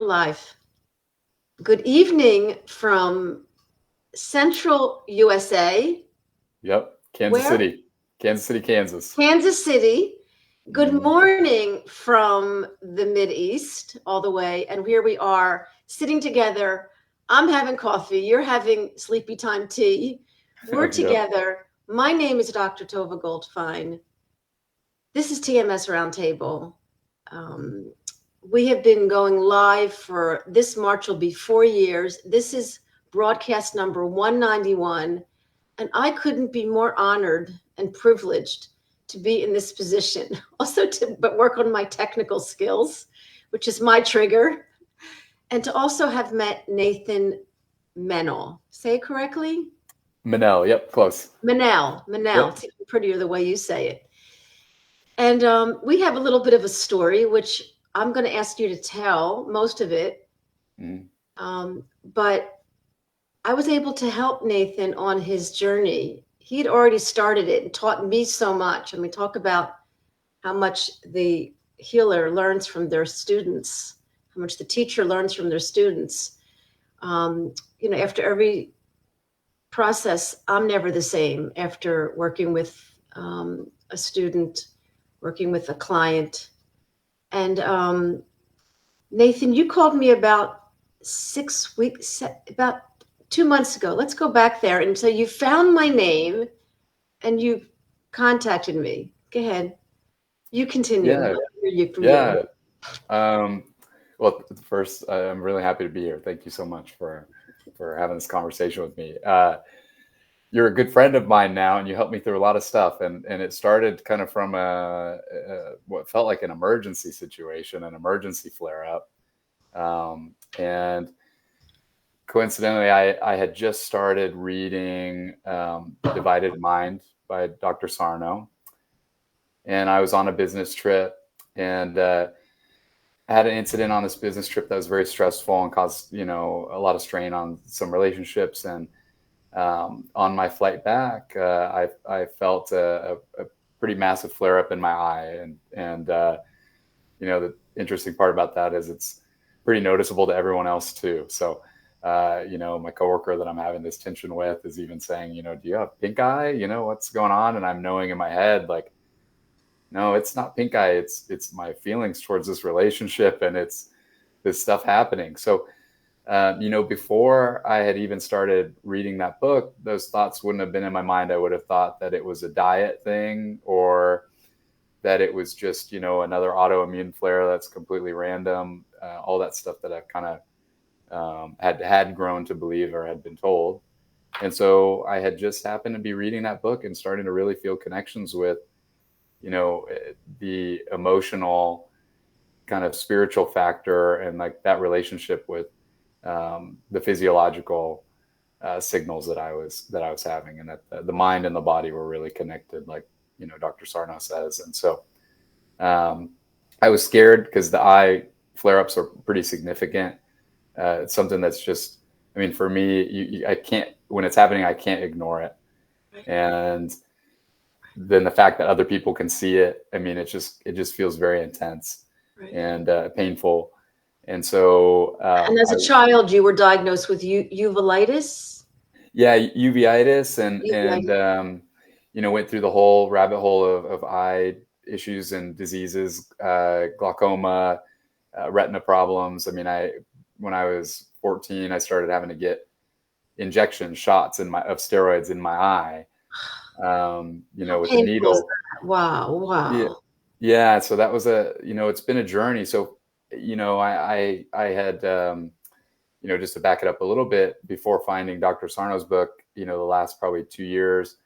Live. Good evening from Central USA. Yep. Kansas City, Kansas. Kansas City. Good morning from the Mideast all the way. And here we are sitting together. I'm having coffee. You're having sleepy time tea. We're together. My name is Dr. Tovah Goldfine. This is TMS Roundtable. We have been going live for this March will be 4 years. This is broadcast number 191. And I couldn't be more honored and privileged to be in this position. Also but work on my technical skills, which is my trigger. And to also have met Nathan Mennel. Say it correctly? Mennel, yep, close. Mennel. Yep. It's even prettier the way you say it. And we have a little bit of a story, which I'm going to ask you to tell most of it. But I was able to help Nathan on his journey. He had already started it and taught me so much. And we talk about how much the healer learns from their students, how much the teacher learns from their students. After every process, I'm never the same after working with a student, working with a client. And Nathan, you called me about 6 weeks, about 2 months ago. Let's go back there. And so you found my name and you contacted me. Go ahead. You continue. Well, first, I'm really happy to be here. Thank you so much for having this conversation with me. You're a good friend of mine now, and you helped me through a lot of stuff. And it started kind of from what felt like an emergency situation, an emergency flare-up. And coincidentally, I had just started reading Divided Mind by Dr. Sarno. And I was on a business trip, and I had an incident on this business trip that was very stressful and caused, a lot of strain on some relationships. And on my flight back, I felt a pretty massive flare up in my eye. And the interesting part about that is it's pretty noticeable to everyone else too. So, my coworker that I'm having this tension with is even saying, do you have pink eye? What's going on? And I'm knowing in my head, like, no, it's not pink eye. It's my feelings towards this relationship, and it's this stuff happening. So, before I had even started reading that book, those thoughts wouldn't have been in my mind. I would have thought that it was a diet thing, or that it was just, another autoimmune flare that's completely random, all that stuff that I've kind of had grown to believe or had been told. And so I had just happened to be reading that book and starting to really feel connections with, the emotional kind of spiritual factor and like that relationship with the physiological signals that I was having, and that the mind and the body were really connected, like, Dr. Sarno says. And so I was scared because the eye flare-ups are pretty significant. It's something that's just, for me, I can't, when it's happening, I can't ignore it. And then the fact that other people can see it, it just feels very intense and painful. And so, and as a child, you were diagnosed with uveitis. Yeah, uveitis, and went through the whole rabbit hole of eye issues and diseases, glaucoma, retina problems. When I was 14, I started having to get shots of steroids in my eye. With the needle. Wow. Yeah. So that was it's been a journey. So, I had, just to back it up a little bit, before finding Dr. Sarno's book, the last probably 2 years,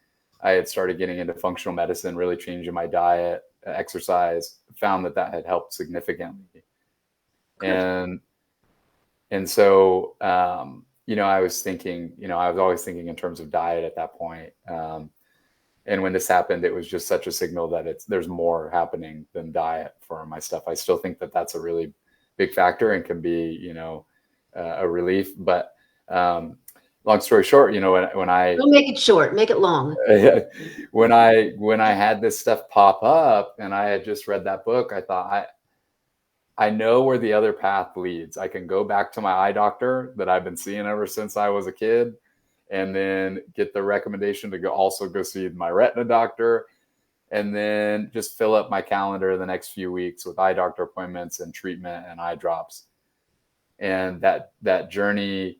I had started getting into functional medicine, really changing my diet, exercise, found that had helped significantly. Good. And so, I was thinking, I was always thinking in terms of diet at that point. And when this happened, it was just such a signal that there's more happening than diet for my stuff. I still think that that's a really big factor and can be, a relief. But long story short, when I don't make it short, make it long. When I had this stuff pop up and I had just read that book, I thought I know where the other path leads. I can go back to my eye doctor that I've been seeing ever since I was a kid, and then get the recommendation to also go see my retina doctor, and then just fill up my calendar the next few weeks with eye doctor appointments and treatment and eye drops. And that journey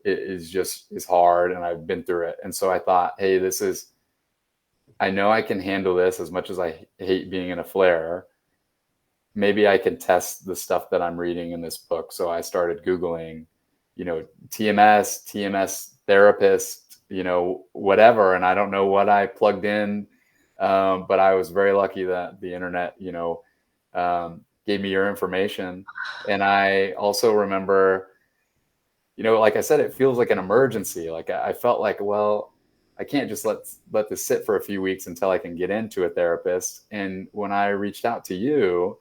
is hard, and I've been through it. And so I thought, hey, I know I can handle this. As much as I hate being in a flare, maybe I can test the stuff that I'm reading in this book. So I started Googling, TMS therapist, whatever. And I don't know what I plugged in, but I was very lucky that the internet, gave me your information. And I also remember, like I said, it feels like an emergency. Like I felt like, well, I can't just let this sit for a few weeks until I can get into a therapist. And when I reached out to you,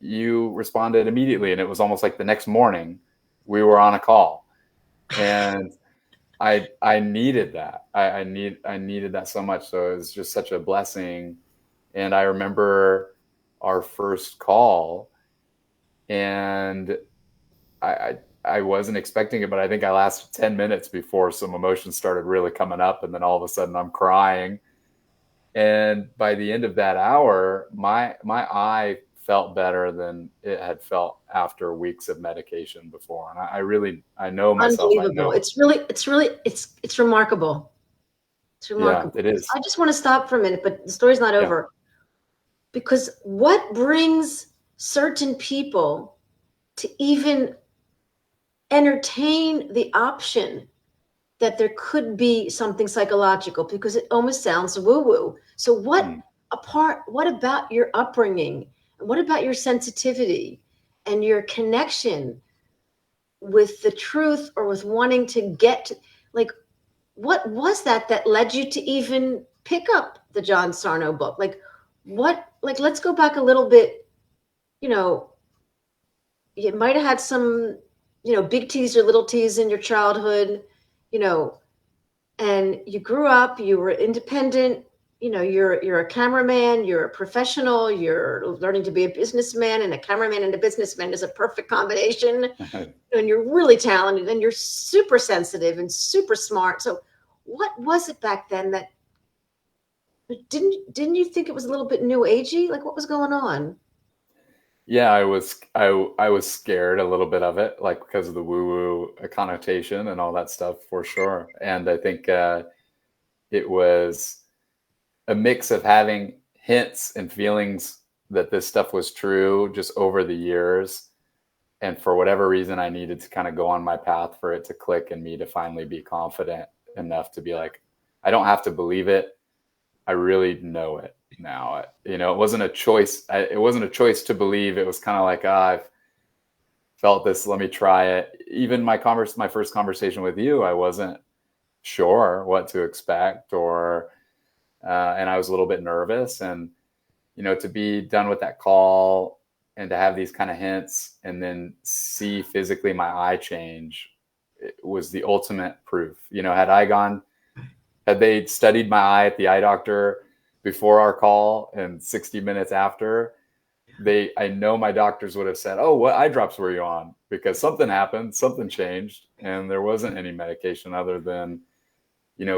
you responded immediately, and it was almost like the next morning we were on a call, and I needed that. I needed that so much. So it was just such a blessing. And I remember our first call, and I wasn't expecting it, but I think I lasted 10 minutes before some emotions started really coming up. And then all of a sudden I'm crying. And by the end of that hour, my eye felt better than it had felt after weeks of medication before. And I know myself. Unbelievable. It's remarkable. It's remarkable. Yeah, it is. I just want to stop for a minute, but the story's not over. Because what brings certain people to even entertain the option that there could be something psychological, because it almost sounds woo-woo. So what about your upbringing? What about your sensitivity and your connection with the truth, or with wanting to get to, what was that led you to even pick up the John Sarno book? Let's go back a little bit. You might have had some, big T's or little T's in your childhood, and you grew up, you were independent, you're a cameraman, you're a professional, you're learning to be a businessman, and a cameraman and a businessman is a perfect combination. And you're really talented, and you're super sensitive and super smart. So what was it back then that didn't you think it was a little bit new agey? Like, what was going on? Yeah, I was scared a little bit of it, like because of the woo-woo connotation and all that stuff, for sure. And I think it was a mix of having hints and feelings that this stuff was true just over the years. And for whatever reason, I needed to kind of go on my path for it to click in me, to finally be confident enough to be like, I don't have to believe it. I really know it now. It wasn't a choice. It wasn't a choice to believe. It was kind of like, I've felt this, let me try it. Even my first conversation with you, I wasn't sure what to expect, and I was a little bit nervous. And, to be done with that call and to have these kind of hints, and then see physically my eye change, it was the ultimate proof. Had they studied my eye at the eye doctor before our call and 60 minutes after, I know my doctors would have said, oh, what eye drops were you on? Because something happened, something changed, and there wasn't any medication other than,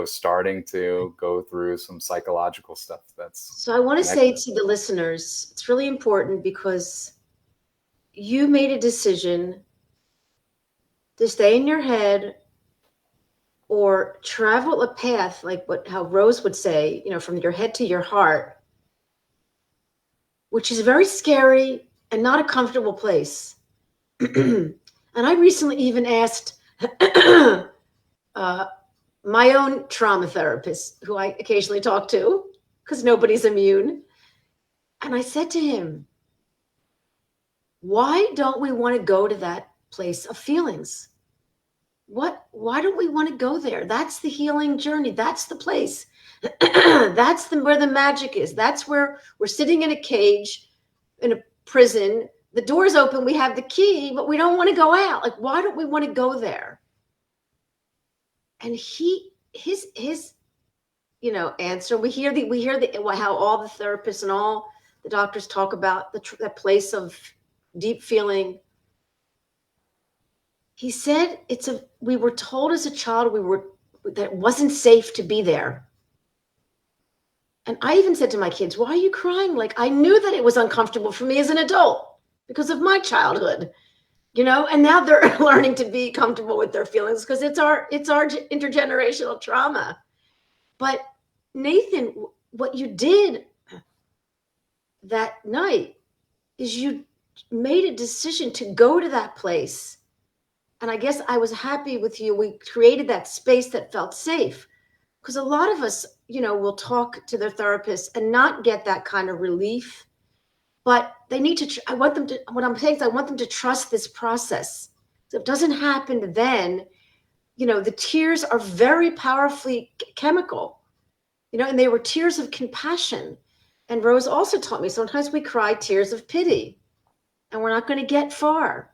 starting to go through some psychological stuff. So I want to say to the listeners, it's really important, because you made a decision to stay in your head or travel a path, like how Rose would say, from your head to your heart, which is very scary and not a comfortable place. And I recently even asked my own trauma therapist, who I occasionally talk to, because nobody's immune. And I said to him, why don't we want to go to that place of feelings? Why don't we want to go there? That's the healing journey. That's the place. That's where the magic is. That's where we're sitting in a cage, in a prison. The door's open. We have the key, but we don't want to go out. Like, why don't we want to go there? And his answer. We hear how all the therapists and all the doctors talk about that place of deep feeling. He said we were told as a child that it wasn't safe to be there. And I even said to my kids, why are you crying? Like, I knew that it was uncomfortable for me as an adult because of my childhood, and now they're learning to be comfortable with their feelings because it's our intergenerational trauma. But Nathan, what you did that night is you made a decision to go to that place. And I guess I was happy with you. We created that space that felt safe. Because a lot of us, will talk to their therapist and not get that kind of relief. But they need to, what I'm saying is I want them to trust this process. So if it doesn't happen then, the tears are very powerfully chemical, and they were tears of compassion. And Rose also taught me sometimes we cry tears of pity and we're not going to get far.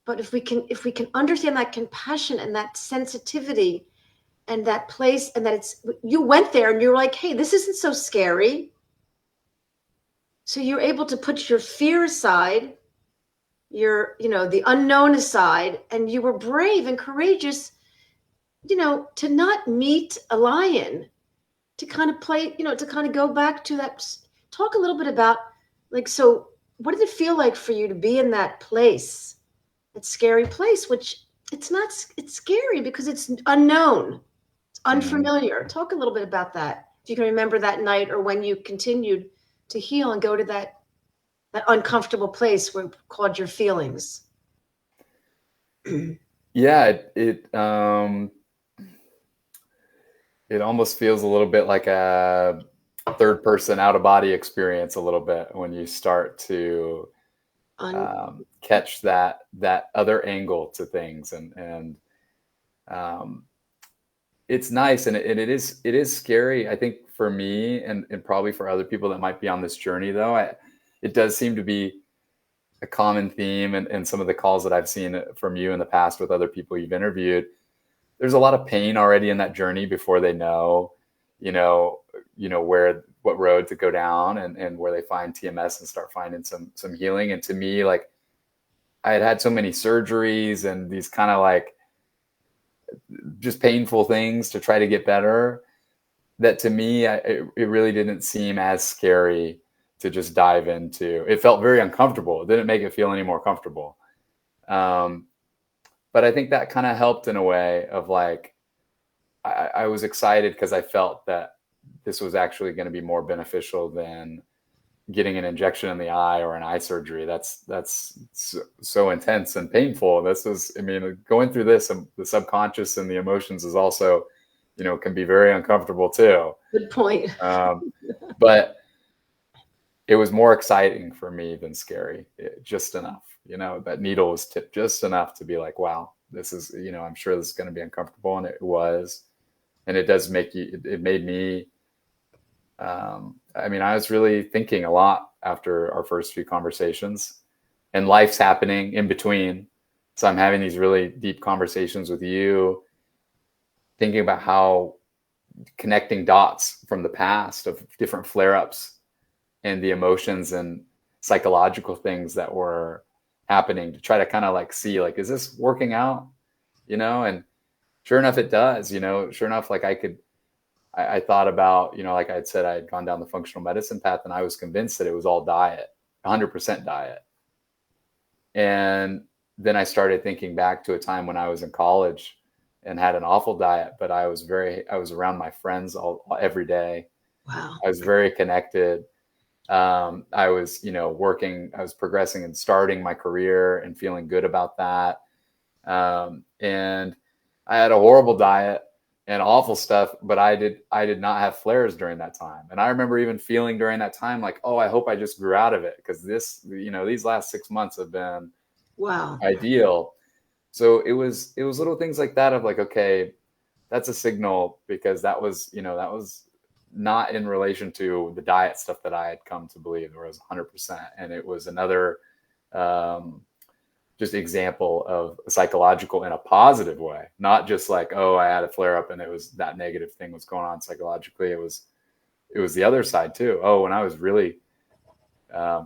But if we can understand that compassion and that sensitivity and that place, and that you went there and you're like, hey, this isn't so scary. So you're able to put your fear aside, the unknown aside, and you were brave and courageous, to not meet a lion, to kind of play, to kind of go back to that. Talk a little bit about, so what did it feel like for you to be in that place, that scary place, which it's scary because it's unknown. Unfamiliar. Talk a little bit about that. If you can remember that night or when you continued to heal and go to that uncomfortable place where called your feelings. Yeah, it almost feels a little bit like a third person out of body experience a little bit when you start to catch that other angle to things, and it's nice, and it is scary. I think for me and probably for other people that might be on this journey, though, it does seem to be a common theme, and some of the calls that I've seen from you in the past with other people you've interviewed. There's a lot of pain already in that journey before they know, what road to go down, and where they find TMS and start finding some healing. And to me, like, I had so many surgeries and these kind of like just painful things to try to get better, that to me, it really didn't seem as scary to just dive into. It felt very uncomfortable. It didn't make it feel any more comfortable. But I think that kind of helped in a way of like, I was excited because I felt that this was actually going to be more beneficial than getting an injection in the eye or an eye surgery. That's so intense and painful. Going through this, and the subconscious and the emotions is also, can be very uncomfortable too. Good point. But it was more exciting for me than scary, just enough. That needle was tipped just enough to be like, wow, this is, I'm sure this is going to be uncomfortable. And it was, and it does make you, it made me, I was really thinking a lot after our first few conversations, and life's happening in between. So I'm having these really deep conversations with you, thinking about how connecting dots from the past of different flare-ups and the emotions and psychological things that were happening, to try to kind of like see, like, is this working out? And sure enough, it does. Sure enough, like I thought about, like I had said, I had gone down the functional medicine path, and I was convinced that it was all diet, 100% diet. And then I started thinking back to a time when I was in college and had an awful diet, but I was around my friends every day. Wow. I was very connected. I was, working, I was progressing and starting my career and feeling good about that. And I had a horrible diet and awful stuff, but I did not have flares during that time. And I remember even feeling during that time like, oh, I hope I just grew out of it, because these last 6 months have been wow ideal. So it was little things like that of like, okay, that's a signal, because that was not in relation to the diet stuff that I had come to believe, where it was 100%. And it was another just example of psychological in a positive way, not just like, oh, I had a flare up and it was that negative thing was going on psychologically. It was the other side too. Oh, when I was really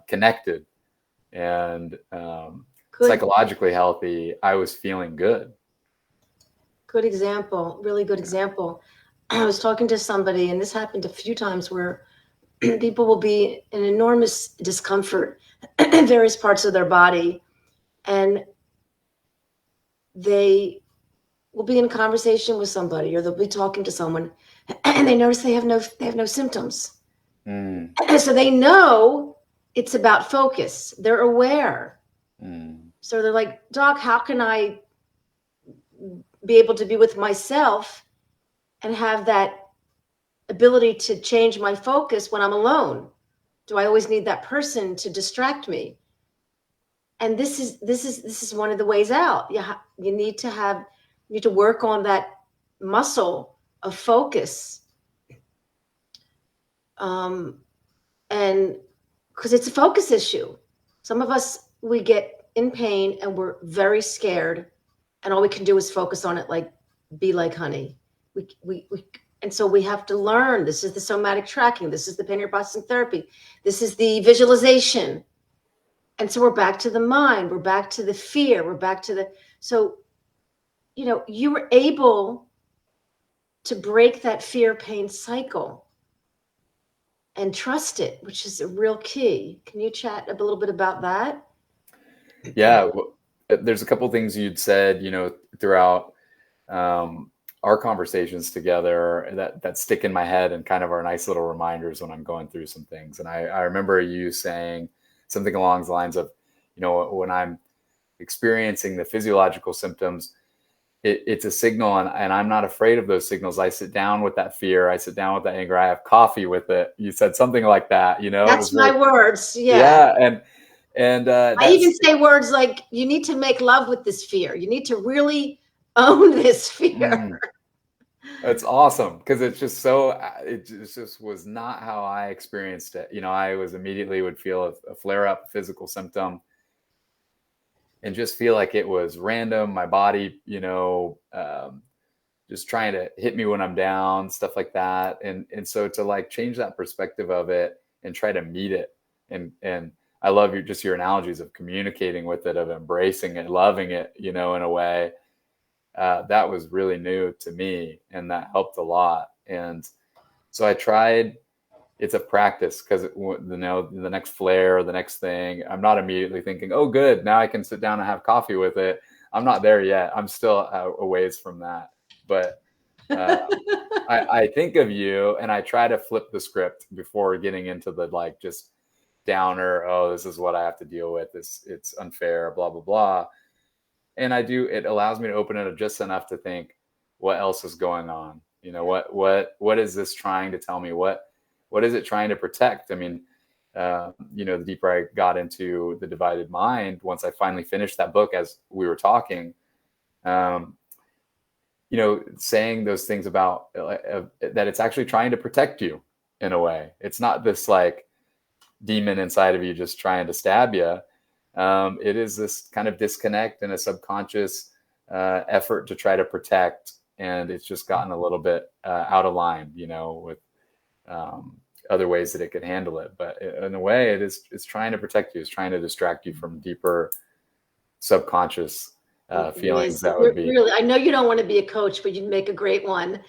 connected and Good, psychologically healthy, I was feeling good. good example. Really good example. I was talking to somebody, and this happened a few times where people will be in enormous discomfort in various parts of their body, and they will be in conversation with somebody, or they'll be talking to someone, and they notice they have no symptoms. Mm, So they know it's about focus. They're aware. So they're like, Doc, how can I be able to be with myself and have that ability to change my focus when I'm alone? Do I always need that person to distract me? And this is one of the ways out. You need to work on that muscle of focus, and because it's a focus issue. Some of us, we get in pain and we're very scared, and all we can do is focus on it, like be like honey. And so we have to learn. This is the somatic tracking. This is the pain processing therapy. This is the visualization. And so we're back to the mind. We're back to the fear. We're back to the, so, you were able to break that fear pain cycle and trust it, which is a real key. Can you chat a little bit about that? Yeah, there's a couple things you'd said, throughout our conversations together that stick in my head and kind of are nice little reminders when I'm going through some things. And I remember you saying something along the lines of, when I'm experiencing the physiological symptoms, it's a signal, and I'm not afraid of those signals. I sit down with that fear. I sit down with that anger. I have coffee with it. You said something like that, That's my words. Yeah. Yeah. And I even say words like, you need to make love with this fear. You need to really own this fear. That's awesome, because it's just it just was not how I experienced it. I was immediately would feel a flare up physical symptom and just feel like it was random. My body, just trying to hit me when I'm down, stuff like that. And so to like change that perspective of it and try to meet it. And I love your analogies of communicating with it, of embracing it, loving it, in a way. That was really new to me, and that helped a lot. And so I tried. It's a practice, because the next flare, the next thing, I'm not immediately thinking, oh, good, now I can sit down and have coffee with it. I'm not there yet. I'm still a ways from that. But I think of you, and I try to flip the script before getting into the like just downer. Oh, this is what I have to deal with. It's unfair, blah, blah, blah. And it allows me to open it up just enough to think, what else is going on? What is this trying to tell me? What is it trying to protect? I mean, the deeper I got into the divided mind, once I finally finished that book, as we were talking, saying those things about that it's actually trying to protect you in a way. It's not this like demon inside of you just trying to stab you. It is this kind of disconnect and a subconscious effort to try to protect. And it's just gotten a little bit out of line, with other ways that it could handle it. But in a way, it's trying to protect you. It's trying to distract you from deeper subconscious feelings. That would be really, I know you don't want to be a coach, but you'd make a great one.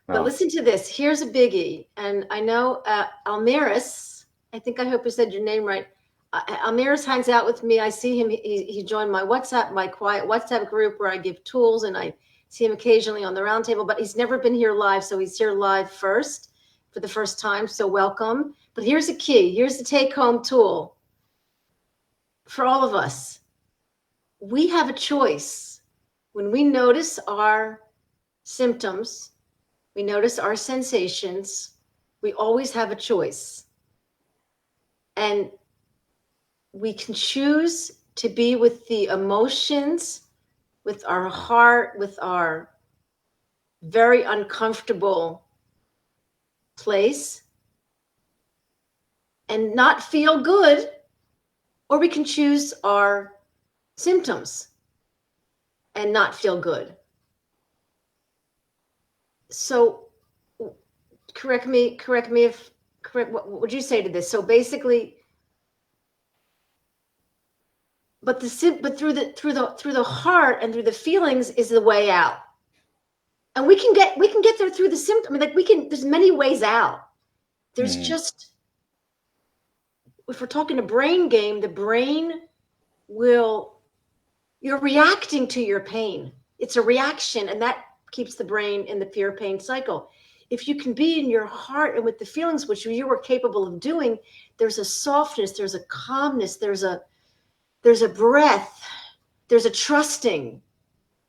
But listen to this. Here's a biggie. And I know Almiris, I hope I said your name right. Almiris hangs out with me. I see him. He joined my quiet WhatsApp group where I give tools, and I see him occasionally on the roundtable, but he's never been here live. So he's here live for the first time. So welcome. But here's a key. Here's the take home tool for all of us. We have a choice. When we notice our symptoms, we notice our sensations, we always have a choice. And we can choose to be with the emotions, with our heart, with our very uncomfortable place, and not feel good, or we can choose our symptoms and not feel good. So correct me what would you say to this? So basically, but through the heart and through the feelings is the way out. And we can get there through the symptom. I mean, like there's many ways out. There's just, if we're talking a brain game, the brain you're reacting to your pain. It's a reaction, and that keeps the brain in the fear pain cycle. If you can be in your heart and with the feelings, which you were capable of doing, there's a softness, there's a calmness, there's a breath, there's a trusting,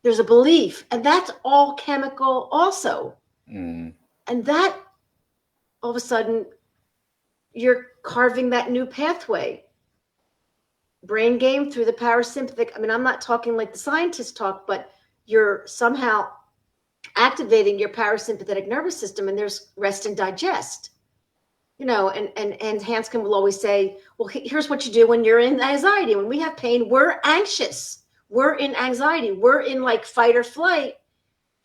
there's a belief, and that's all chemical also. And that, all of a sudden, you're carving that new pathway. Brain game through the parasympathetic. I mean, I'm not talking like the scientists talk, but you're somehow activating your parasympathetic nervous system, and there's rest and digest. And Hanscom will always say, well, here's what you do when you're in anxiety. When we have pain, we're anxious. We're in anxiety. We're in like fight or flight.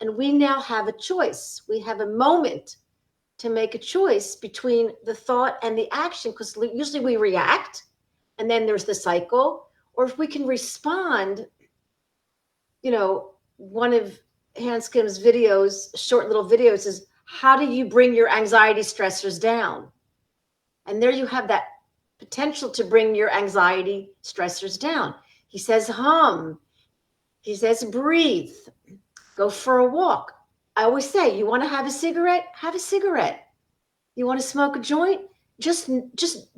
And we now have a choice. We have a moment to make a choice between the thought and the action, because usually we react, and then there's the cycle. Or if we can respond, one of Hanscom's videos, short little videos, is how do you bring your anxiety stressors down? And there you have that potential to bring your anxiety stressors down. He says, hum. He says, breathe. Go for a walk. I always say, you want to have a cigarette? Have a cigarette. You want to smoke a joint? Just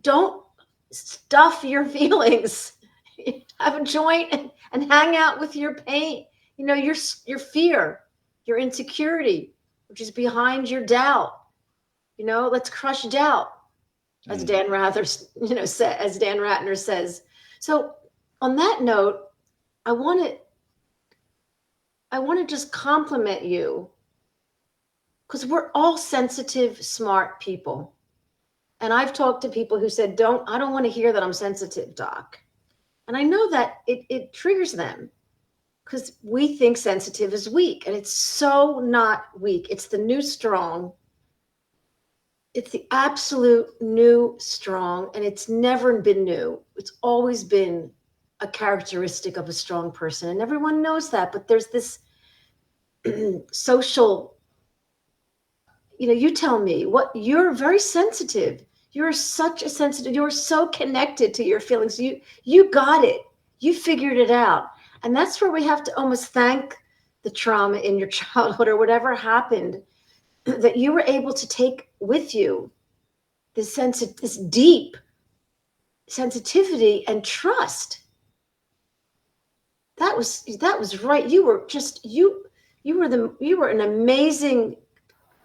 don't stuff your feelings. Have a joint and hang out with your pain. Your fear, your insecurity, which is behind your doubt. Let's crush doubt, as Dan Ratner says. So on that note, I want to just compliment you, because we're all sensitive, smart people. And I've talked to people who said, I don't want to hear that I'm sensitive, doc. And I know that it triggers them, because we think sensitive is weak, and it's so not weak. It's the new strong. It's the absolute new strong, and it's never been new. It's always been a characteristic of a strong person, and everyone knows that. But there's this social, you tell me, you're very sensitive. You're such a sensitive, you're so connected to your feelings. You got it. You figured it out. And that's where we have to almost thank the trauma in your childhood or whatever happened, that you were able to take with you this deep sensitivity and trust. That was right. You were an amazing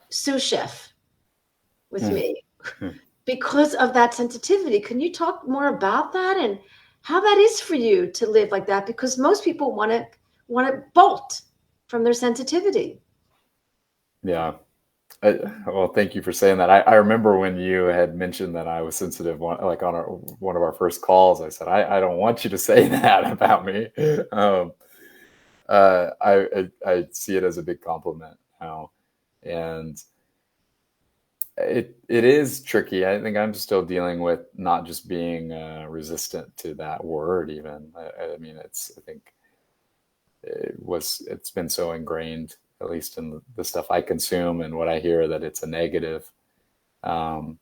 sous chef with me because of that sensitivity. Can you talk more about that and how that is for you to live like that? Because most people want to bolt from their sensitivity. Yeah. Well, thank you for saying that. I remember when you had mentioned that I was sensitive, like on one of our first calls. I said, I don't want you to say that about me. I see it as a big compliment now, and it is tricky. I think I'm still dealing with not just being resistant to that word. Even I mean, I think it's been so ingrained, at least in the stuff I consume and what I hear, that it's a negative. But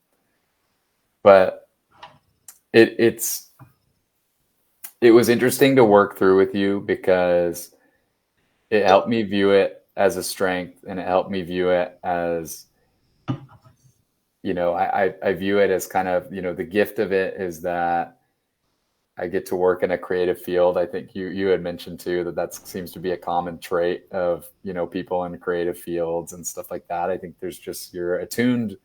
it was interesting to work through with you, because it helped me view it as a strength, and it helped me view it as, I view it as kind of, the gift of it is that I get to work in a creative field. I think you had mentioned too that seems to be a common trait of, people in creative fields and stuff like that. I think you're attuned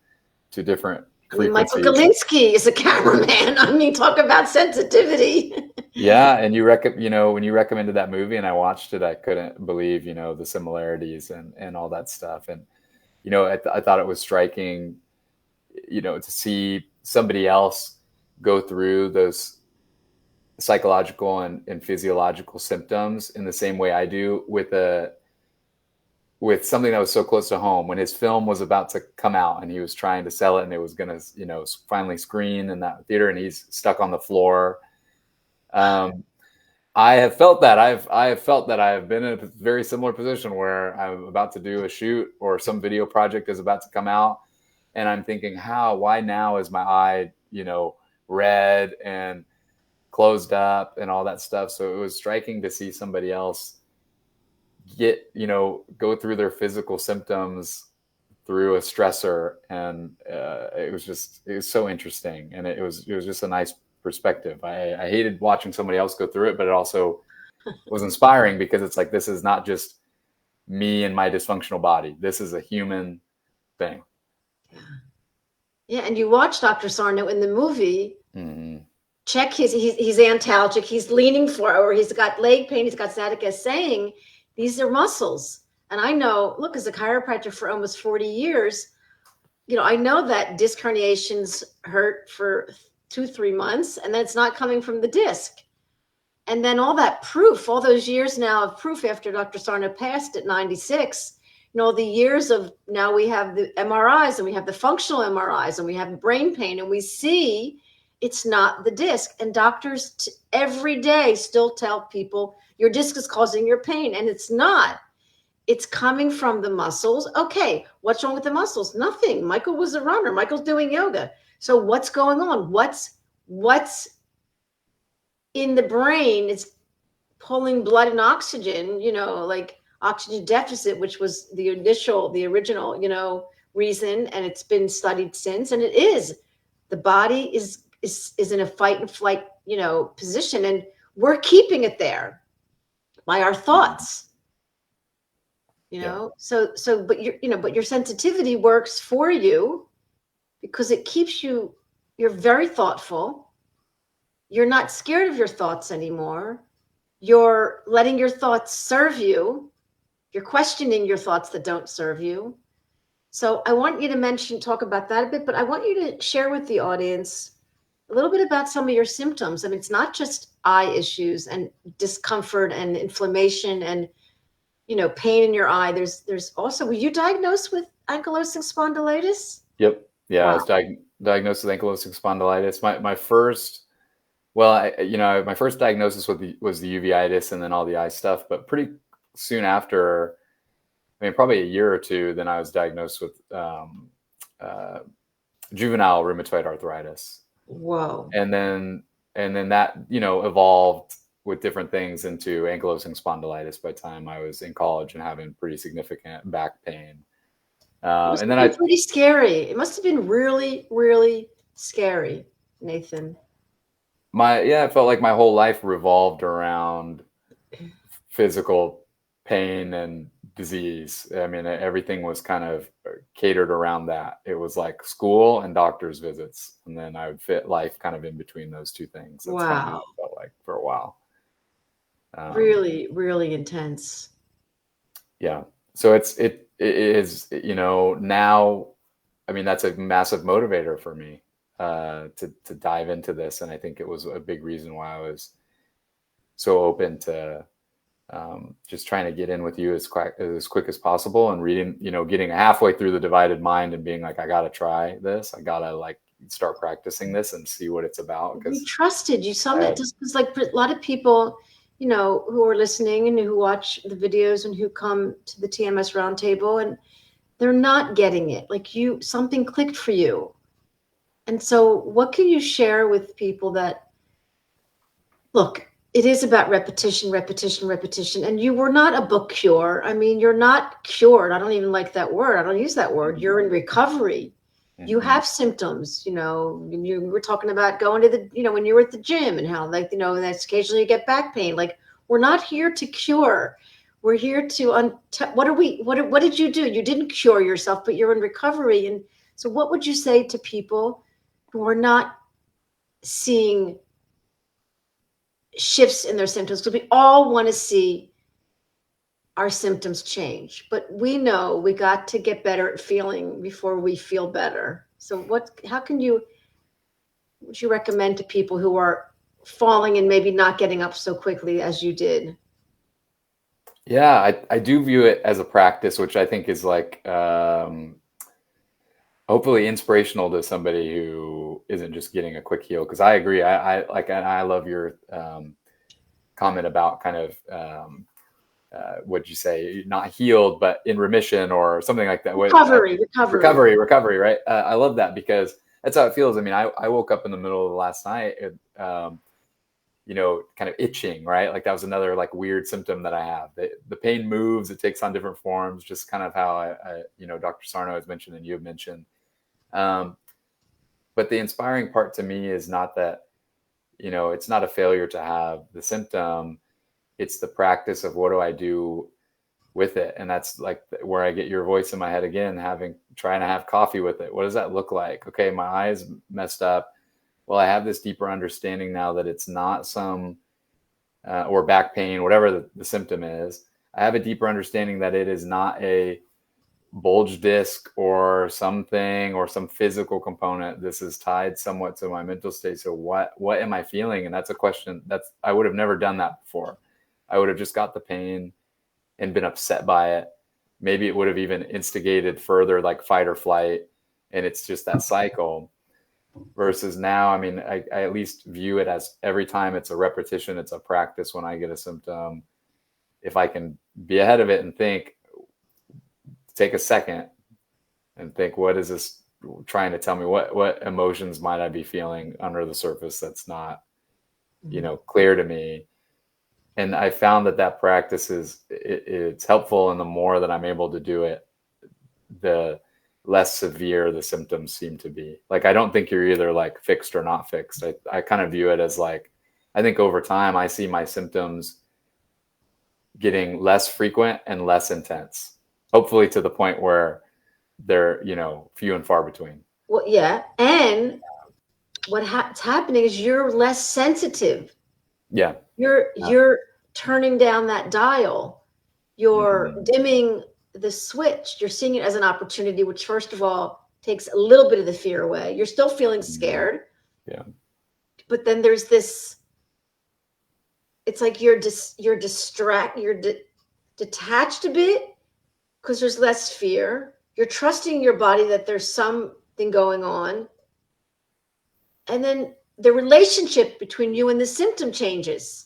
to different frequencies. Michael Galinsky is a cameraman. I mean, talk about sensitivity. Yeah, and when you recommended that movie and I watched it, I couldn't believe, the similarities and all that stuff. And, I thought it was striking, to see somebody else go through those psychological and physiological symptoms in the same way I do, with something that was so close to home. When his film was about to come out and he was trying to sell it, and it was going to, finally screen in that theater, and he's stuck on the floor. I have felt that. I have felt that I have been in a very similar position where I'm about to do a shoot or some video project is about to come out, and I'm thinking, why now is my eye, red and closed up and all that stuff. So it was striking to see somebody else go through their physical symptoms through a stressor, and it was so interesting, and it was just a nice perspective. I hated watching somebody else go through it, but it also was inspiring because it's like, this is not just me and my dysfunctional body. This is a human thing. Yeah, and you watch Dr. Sarno in the movie. Mm-hmm. Check he's antalgic, he's leaning forward, or he's got leg pain, he's got sciatica, saying these are muscles. And I know, look, as a chiropractor for almost 40 years, I know that disc herniations hurt for 2-3 months, and then it's not coming from the disc. And then all that proof, all those years now of proof after Dr. Sarno passed at 96, the years of now we have the MRIs and we have the functional MRIs and we have brain pain, and we see it's not the disc. And doctors every day still tell people your disc is causing your pain, and it's not. It's coming from the muscles. Okay, what's wrong with the muscles? Nothing. Michael was a runner. Michael's doing yoga. So what's going on? What's in the brain? It's pulling blood and oxygen, like oxygen deficit, which was the original, reason, and it's been studied since. And it is. The body is in a fight and flight, position, and we're keeping it there by our thoughts. But your sensitivity works for you because it keeps you're very thoughtful. You're not scared of your thoughts anymore. You're letting your thoughts serve you. You're questioning your thoughts that don't serve you. So I want you to talk about that a bit, but I want you to share with the audience a little bit about some of your symptoms. I mean, it's not just eye issues and discomfort and inflammation and pain in your eye. There's also, were you diagnosed with ankylosing spondylitis? Yep. Yeah. Wow. I was diagnosed with ankylosing spondylitis. My first diagnosis was the uveitis and then all the eye stuff, but pretty soon after, probably a year or two, then I was diagnosed with juvenile rheumatoid arthritis. Whoa. And then that, evolved with different things into ankylosing spondylitis by the time I was in college and having pretty significant back pain. And then pretty scary. It must have been really, really scary, Nathan. I felt like my whole life revolved around physical pain and disease. Everything was kind of catered around that. It was like school and doctor's visits, and then I would fit life kind of in between those two things. That's kind of how it felt like for a while. Really, really intense. Yeah. So it is, now, that's a massive motivator for me to dive into this. And I think it was a big reason why I was so open to just trying to get in with you as quick as possible, and reading, getting halfway through the Divided Mind and being like, I got to try this. I got to start practicing this and see what it's about. You trusted, you saw that, just because a lot of people, who are listening and who watch the videos and who come to the TMS roundtable, and they're not getting it. Something clicked for you. And so what can you share with people that, look, it is about repetition, repetition, repetition. And you were not a book cure. You're not cured. I don't even like that word. I don't use that word. You're in recovery. Mm-hmm. You have symptoms, you were talking about going to the, when you were at the gym and how that's occasionally you get back pain. We're not here to cure. We're here to, what did you do? You didn't cure yourself, but you're in recovery. And so what would you say to people who are not seeing shifts in their symptoms? Because we all want to see our symptoms change, but we know we got to get better at feeling before we feel better. So would you recommend to people who are falling and maybe not getting up so quickly as you did? Yeah, I do view it as a practice, which I think is hopefully inspirational to somebody who isn't just getting a quick heal. Because I agree, I love your comment about kind of, what'd you say, not healed, but in remission or something like that. Recovery, right? I love that because that's how it feels. I mean, I woke up in the middle of the last night, kind of itching, right? Like that was another like weird symptom that I have. The pain moves, it takes on different forms, just kind of how I Dr. Sarno has mentioned and you have mentioned. But the inspiring part to me is not that, it's not a failure to have the symptom. It's the practice of what do I do with it. And that's like where I get your voice in my head again, trying to have coffee with it. What does that look like? Okay, my eye's messed up. Well, I have this deeper understanding now that it's not some, or back pain, whatever the symptom is. I have a deeper understanding that it is not a bulge disc or something or some physical component. This is tied somewhat to my mental state. So what am I feeling? And that's a question I would have never done that before. I would have just got the pain and been upset by it. Maybe it would have even instigated further like fight or flight. And it's just that cycle. Versus now, I mean, I at least view it as every time it's a repetition, it's a practice. When I get a symptom, if I can be ahead of it and take a second and think, what is this trying to tell me? What emotions might I be feeling under the surface that's not, clear to me? And I found that practice it's helpful. And the more that I'm able to do it, the less severe the symptoms seem to be. Like, I don't think you're either like fixed or not fixed. I kind of view it as like, I think over time I see my symptoms getting less frequent and less intense, hopefully to the point where they're, few and far between. Well, yeah. And what's happening is you're less sensitive. Yeah. You're turning down that dial. You're dimming the switch. You're seeing it as an opportunity, which first of all takes a little bit of the fear away. You're still feeling scared. Yeah. But then there's this, it's like you're detached a bit because there's less fear. You're trusting your body that there's something going on. And then the relationship between you and the symptom changes.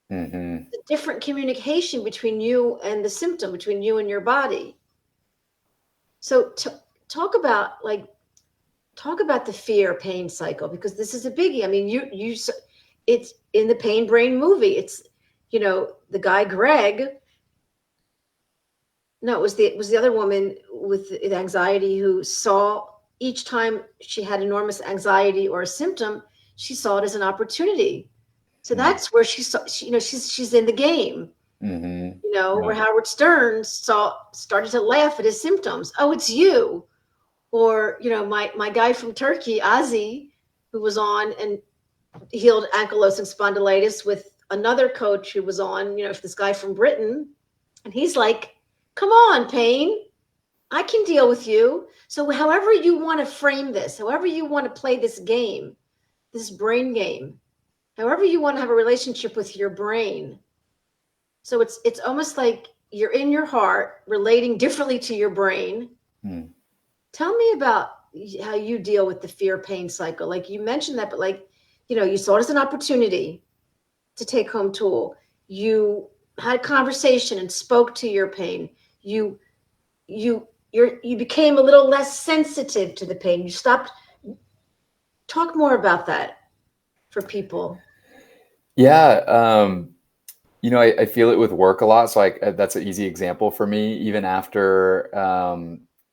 The different communication between you and the symptom, between you and your body. So talk about the fear pain cycle, because this is a biggie. I mean, it's in the Pain Brain movie. It's, the guy Greg. No, it was the other woman with anxiety who saw each time she had enormous anxiety or a symptom, she saw it as an opportunity. So that's where she saw, she's in the game. Where Howard Stern started to laugh at his symptoms. Oh, it's you. Or, my guy from Turkey, Ozzy, who was on and healed ankylosing spondylitis with another coach who was on, this guy from Britain. And he's like, come on, pain. I can deal with you. So however you want to frame this, however you want to play this game, this brain game, however you want to have a relationship with your brain. So it's almost like you're in your heart relating differently to your brain. Tell me about how you deal with the fear pain cycle. Like you mentioned that, but you saw it as an opportunity to take home tool. You had a conversation and spoke to your pain. You became a little less sensitive to the pain. You stopped. Talk more about that for people. Yeah. I feel it with work a lot. So that's an easy example for me. Even after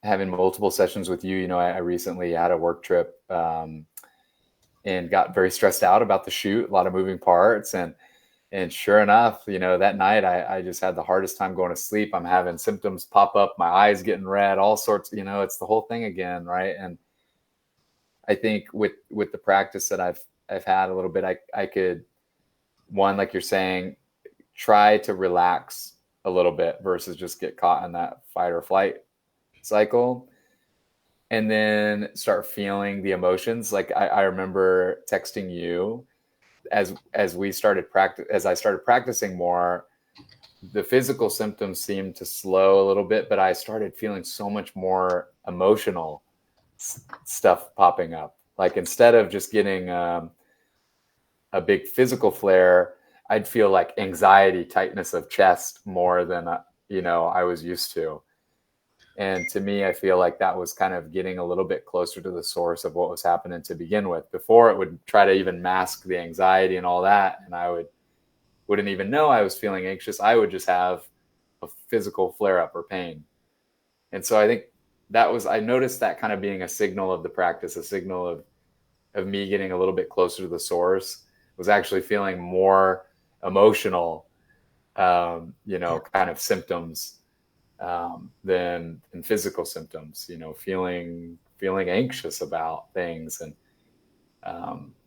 having multiple sessions with you, I recently had a work trip and got very stressed out about the shoot, a lot of moving parts. And sure enough, that night I just had the hardest time going to sleep. I'm having symptoms pop up, my eyes getting red, all sorts, it's the whole thing again. Right. And I think with the practice that I've had a little bit, I could, one, like you're saying, try to relax a little bit versus just get caught in that fight or flight cycle, and then start feeling the emotions. Like I remember texting you as I started practicing more, the physical symptoms seemed to slow a little bit, but I started feeling so much more emotional stuff popping up. Like instead of just getting a big physical flare, I'd feel like anxiety, tightness of chest more than, I was used to. And to me, I feel like that was kind of getting a little bit closer to the source of what was happening to begin with. Before, it would try to even mask the anxiety and all that. And I wouldn't even know I was feeling anxious. I would just have a physical flare up or pain. And so I think I noticed that kind of being a signal of the practice, a signal of me getting a little bit closer to the source, was actually feeling more emotional, kind of symptoms than physical symptoms, feeling anxious about things. And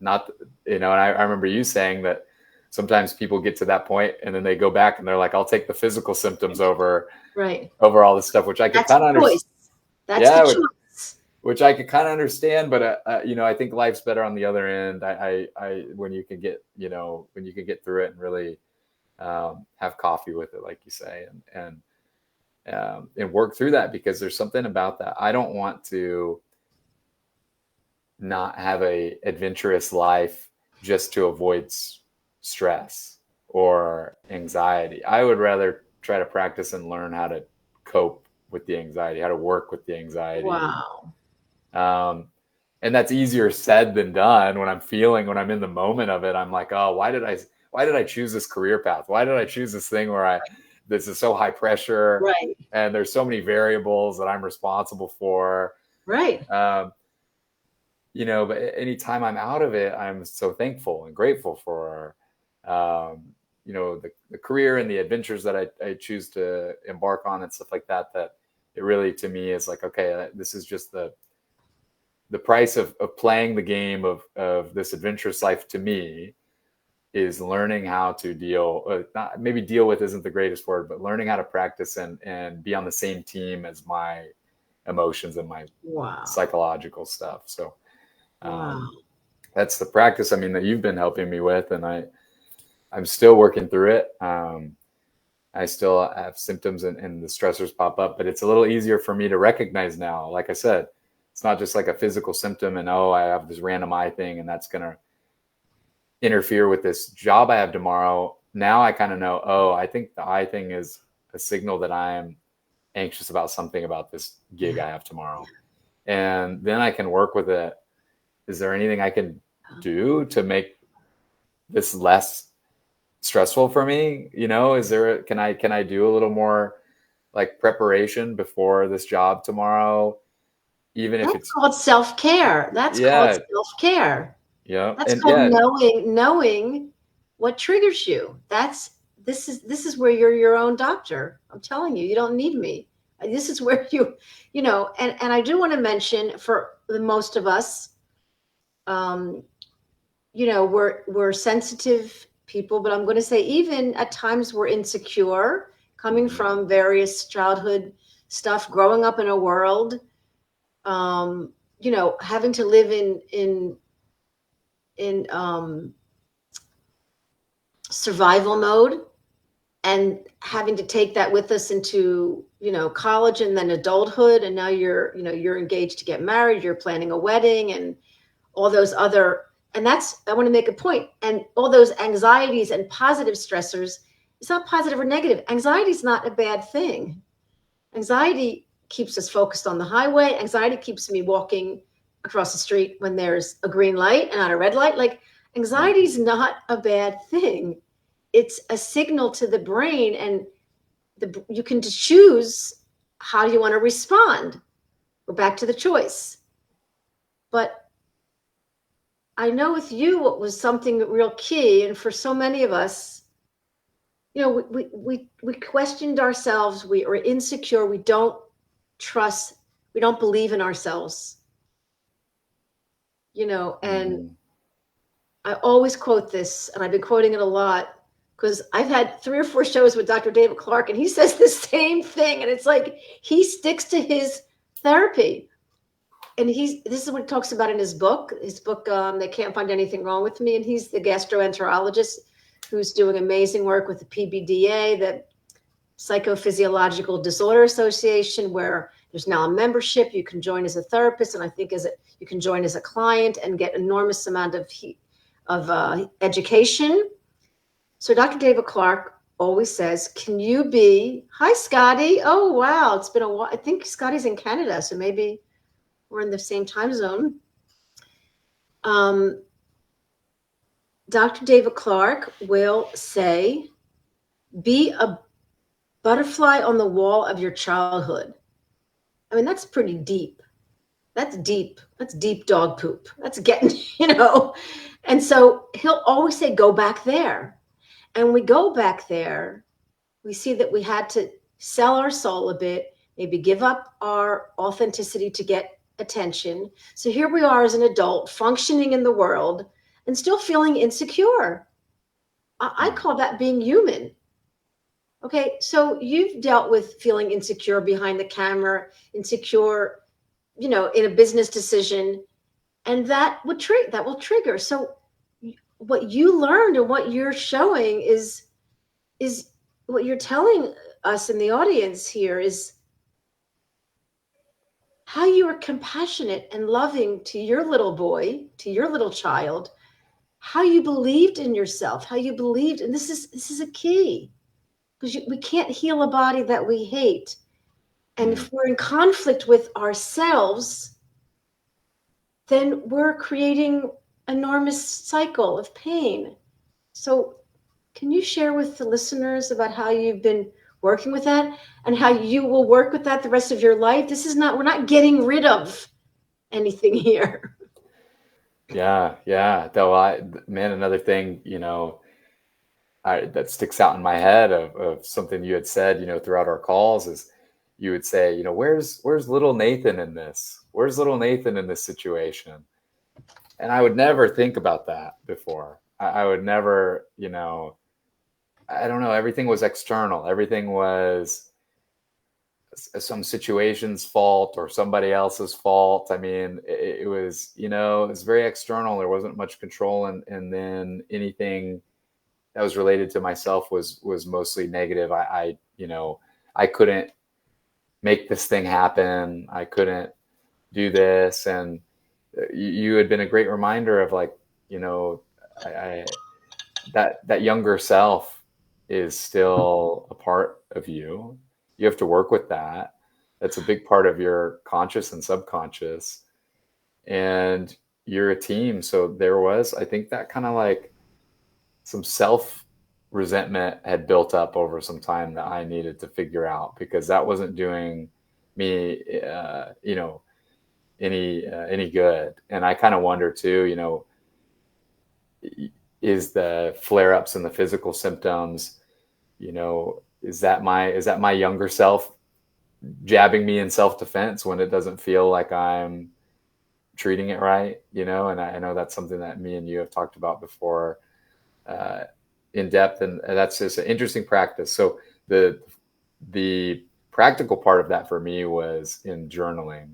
not, and I remember you saying that sometimes people get to that point and then they go back and they're like, I'll take the physical symptoms over all this stuff, which I could kind of understand. That's the choice. Which I could kind of understand, but I think life's better on the other end. When you can get through it and really have coffee with it, like you say, and work through that, because there's something about that. I don't want to not have a adventurous life just to avoid stress or anxiety. I would rather try to practice and learn how to cope with the anxiety, how to work with the anxiety. Wow. And that's easier said than done. When I'm in the moment of it, I'm like, oh, why did I choose this career path? Why did I choose this thing where this is so high pressure, right? And there's so many variables that I'm responsible for, right? But anytime I'm out of it, I'm so thankful and grateful for, the career and the adventures that I choose to embark on and stuff like that. That it really, to me, is like, okay, this is just the price of playing the game of this adventurous life. To me, is learning how to deal with isn't the greatest word, but learning how to practice and be on the same team as my emotions and my psychological stuff. So that's the practice, that you've been helping me with, and I'm still working through it. I still have symptoms and the stressors pop up, but it's a little easier for me to recognize now. Like I said, it's not just like a physical symptom and, I have this random eye thing and that's going to interfere with this job I have tomorrow. Now I kind of know, I think the eye thing is a signal that I'm anxious about something about this gig I have tomorrow. And then I can work with it. Is there anything I can do to make this less stressful for me? Can I do a little more like preparation before this job tomorrow? Even if it's called self-care. That's called self-care. Yeah. That's called knowing what triggers you. This is where you're your own doctor. I'm telling you, you don't need me. This is where and I do want to mention, for the most of us, we're sensitive people, but I'm going to say even at times we're insecure, coming from various childhood stuff, growing up in a world, having to live in survival mode, and having to take that with us into college and then adulthood, and now you're engaged to get married, you're planning a wedding, and all those other, and I want to make a point, and all those anxieties and positive stressors. It's not positive or negative. Anxiety is not a bad thing. Anxiety keeps us focused on the highway. Anxiety keeps me walking across the street when there's a green light and not a red light. Like, anxiety is not a bad thing. It's a signal to the brain, and you can choose how you want to respond. We're back to the choice. But I know with you, what was something real key, and for so many of us, we questioned ourselves. We are insecure. We don't trust. We don't believe in ourselves. And I always quote this, and I've been quoting it a lot, because I've had 3 or 4 shows with Dr. David Clark, and he says the same thing. And it's like, he sticks to his therapy. And this is what he talks about in his book. They Can't Find Anything Wrong with Me. And he's the gastroenterologist who's doing amazing work with the PBDA, the Psychophysiological Disorder Association, where there's now a membership. You can join as a therapist, and I think you can join as a client and get enormous amount of education. So Dr. David Clark always says, can you be, hi, Scotty. Oh, wow. It's been a while. I think Scotty's in Canada, so maybe we're in the same time zone. Dr. David Clark will say, be a butterfly on the wall of your childhood. I mean, that's pretty deep. That's deep. That's deep dog poop. That's getting, And so he'll always say, go back there. And we go back there, we see that we had to sell our soul a bit, maybe give up our authenticity to get attention. So here we are as an adult functioning in the world and still feeling insecure. I call that being human. Okay, so you've dealt with feeling insecure behind the camera, insecure, in a business decision, and that will trigger. So what you learned and what you're showing is what you're telling us in the audience here is how you are compassionate and loving to your little boy, to your little child, how you believed in yourself, how you believed, and this is a key, because we can't heal a body that we hate. And if we're in conflict with ourselves, then we're creating enormous cycle of pain. So can you share with the listeners about how you've been working with that and how you will work with that the rest of your life? We're not getting rid of anything here. Yeah. Though another thing, that sticks out in my head of something you had said, throughout our calls is you would say, where's little Nathan in this? Where's little Nathan in this situation? And I would never think about that before. I would never, I don't know. Everything was external. Everything was some situation's fault or somebody else's fault. I mean, it was, it was very external. There wasn't much control. And then anything that was related to myself was mostly negative. I couldn't make this thing happen. I couldn't do this. And you had been a great reminder of that younger self is still a part of you. You have to work with that. That's a big part of your conscious and subconscious. And you're a team. So there was, I think, that kind of some self-resentment had built up over some time that I needed to figure out, because that wasn't doing me, any good. And I kind of wonder too, is the flare-ups and the physical symptoms, is that my younger self jabbing me in self-defense when it doesn't feel like I'm treating it right, and I know that's something that me and you have talked about before in depth, and that's just an interesting practice. So the practical part of that for me was in journaling,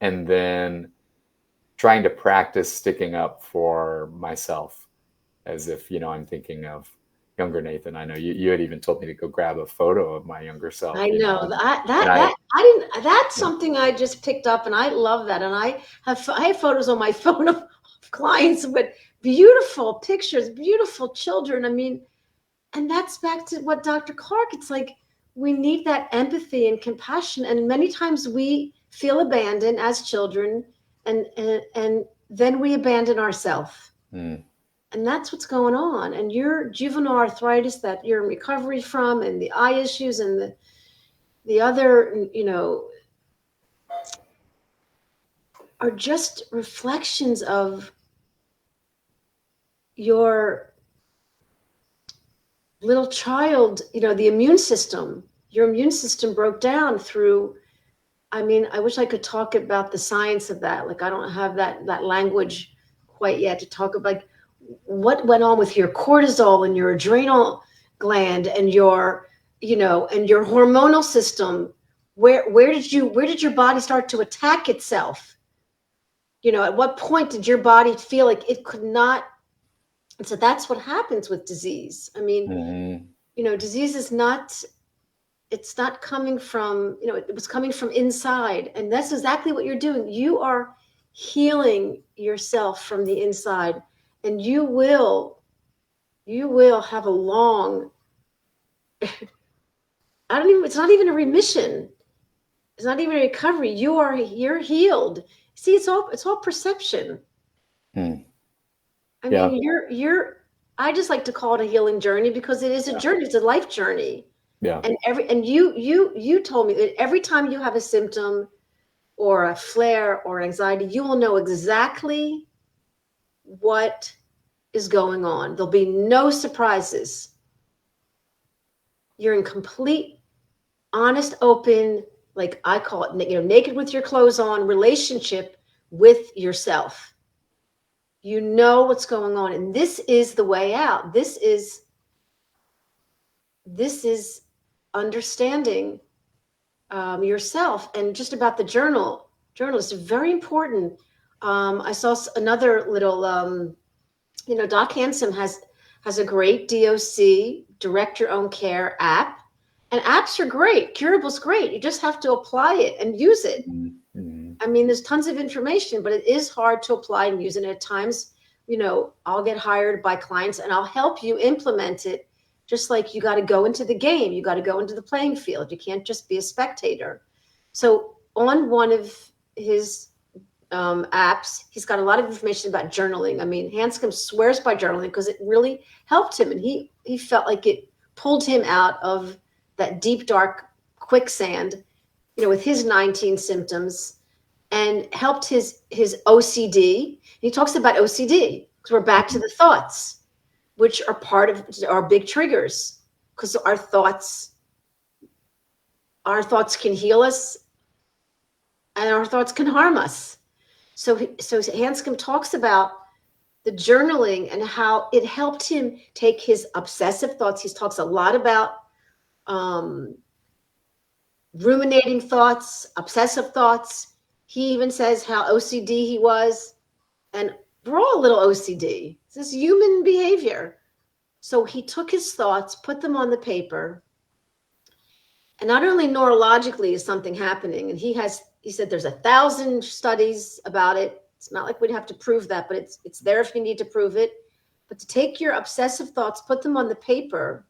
and then trying to practice sticking up for myself, as if, I'm thinking of younger Nathan. I know you had even told me to go grab a photo of my younger self. I know that's something I just picked up, and I love that. And I have photos on my phone of clients with beautiful pictures, beautiful children. I mean, and that's back to what Dr. Clark, it's like we need that empathy and compassion. And many times we feel abandoned as children, and then we abandon ourselves. And that's what's going on. And your juvenile arthritis that you're in recovery from, and the eye issues and the other, are just reflections of your little child, the immune system. Your immune system broke down through, I wish I could talk about the science of that. I don't have that language quite yet to talk about what went on with your cortisol and your adrenal gland and your, and your hormonal system. Where did your body start to attack itself? At what point did your body feel like it could not? And so that's what happens with disease. Disease is not, it's not coming from, it was coming from inside. And that's exactly what you're doing. You are healing yourself from the inside, and you will you will have a long, it's not even a remission. It's not even a recovery. You're healed. See, it's all perception. Hmm. I Yeah. mean, I just like to call it a healing journey because it is a journey. It's a life journey. Yeah. And you told me that every time you have a symptom or a flare or anxiety, you will know exactly what is going on. There'll be no surprises. You're in complete, honest, open, like I call it, naked with your clothes on relationship with yourself. You know what's going on, and this is the way out. This is understanding yourself. And just about the journal is very important. I saw another little Doc Handsome has a great DOC, direct your own care app. And apps are great. Curable's great. You just have to apply it and use it. Mm-hmm. I mean, there's tons of information, but it is hard to apply and use it. At times, I'll get hired by clients and I'll help you implement it. Just like you got to go into the game, you got to go into the playing field. You can't just be a spectator. So on one of his apps, he's got a lot of information about journaling. I mean, Hanscom swears by journaling because it really helped him, and he felt like it pulled him out of that deep, dark quicksand, with his 19 symptoms, and helped his OCD. He talks about OCD because we're back to the thoughts, which are part of our big triggers, because our thoughts can heal us and our thoughts can harm us. So Hanscom talks about the journaling and how it helped him take his obsessive thoughts. He talks a lot about ruminating thoughts, obsessive thoughts. He even says how OCD he was. And we're all a little OCD. This is human behavior. So he took his thoughts, put them on the paper. And not only neurologically is something happening, and he said there's 1,000 studies about it. It's not like we'd have to prove that, but it's there if you need to prove it. But to take your obsessive thoughts, put them on the paper,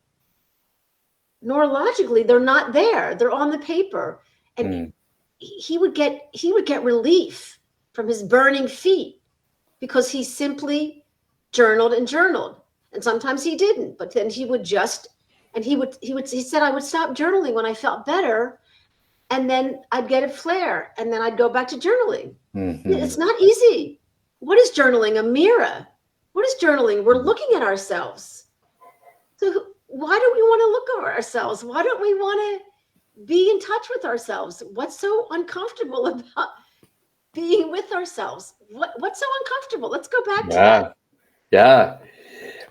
neurologically, they're not there. They're on the paper. And he would get relief from his burning feet because he simply journaled and journaled. And sometimes he didn't, but then he said, I would stop journaling when I felt better. And then I'd get a flare, and then I'd go back to journaling. Mm-hmm. It's not easy. What is journaling? A mirror. What is journaling? We're looking at ourselves. So why do we want to look at ourselves? Why don't we want to be in touch with ourselves? What's so uncomfortable about being with ourselves? What's so uncomfortable? Let's go back to that. Yeah.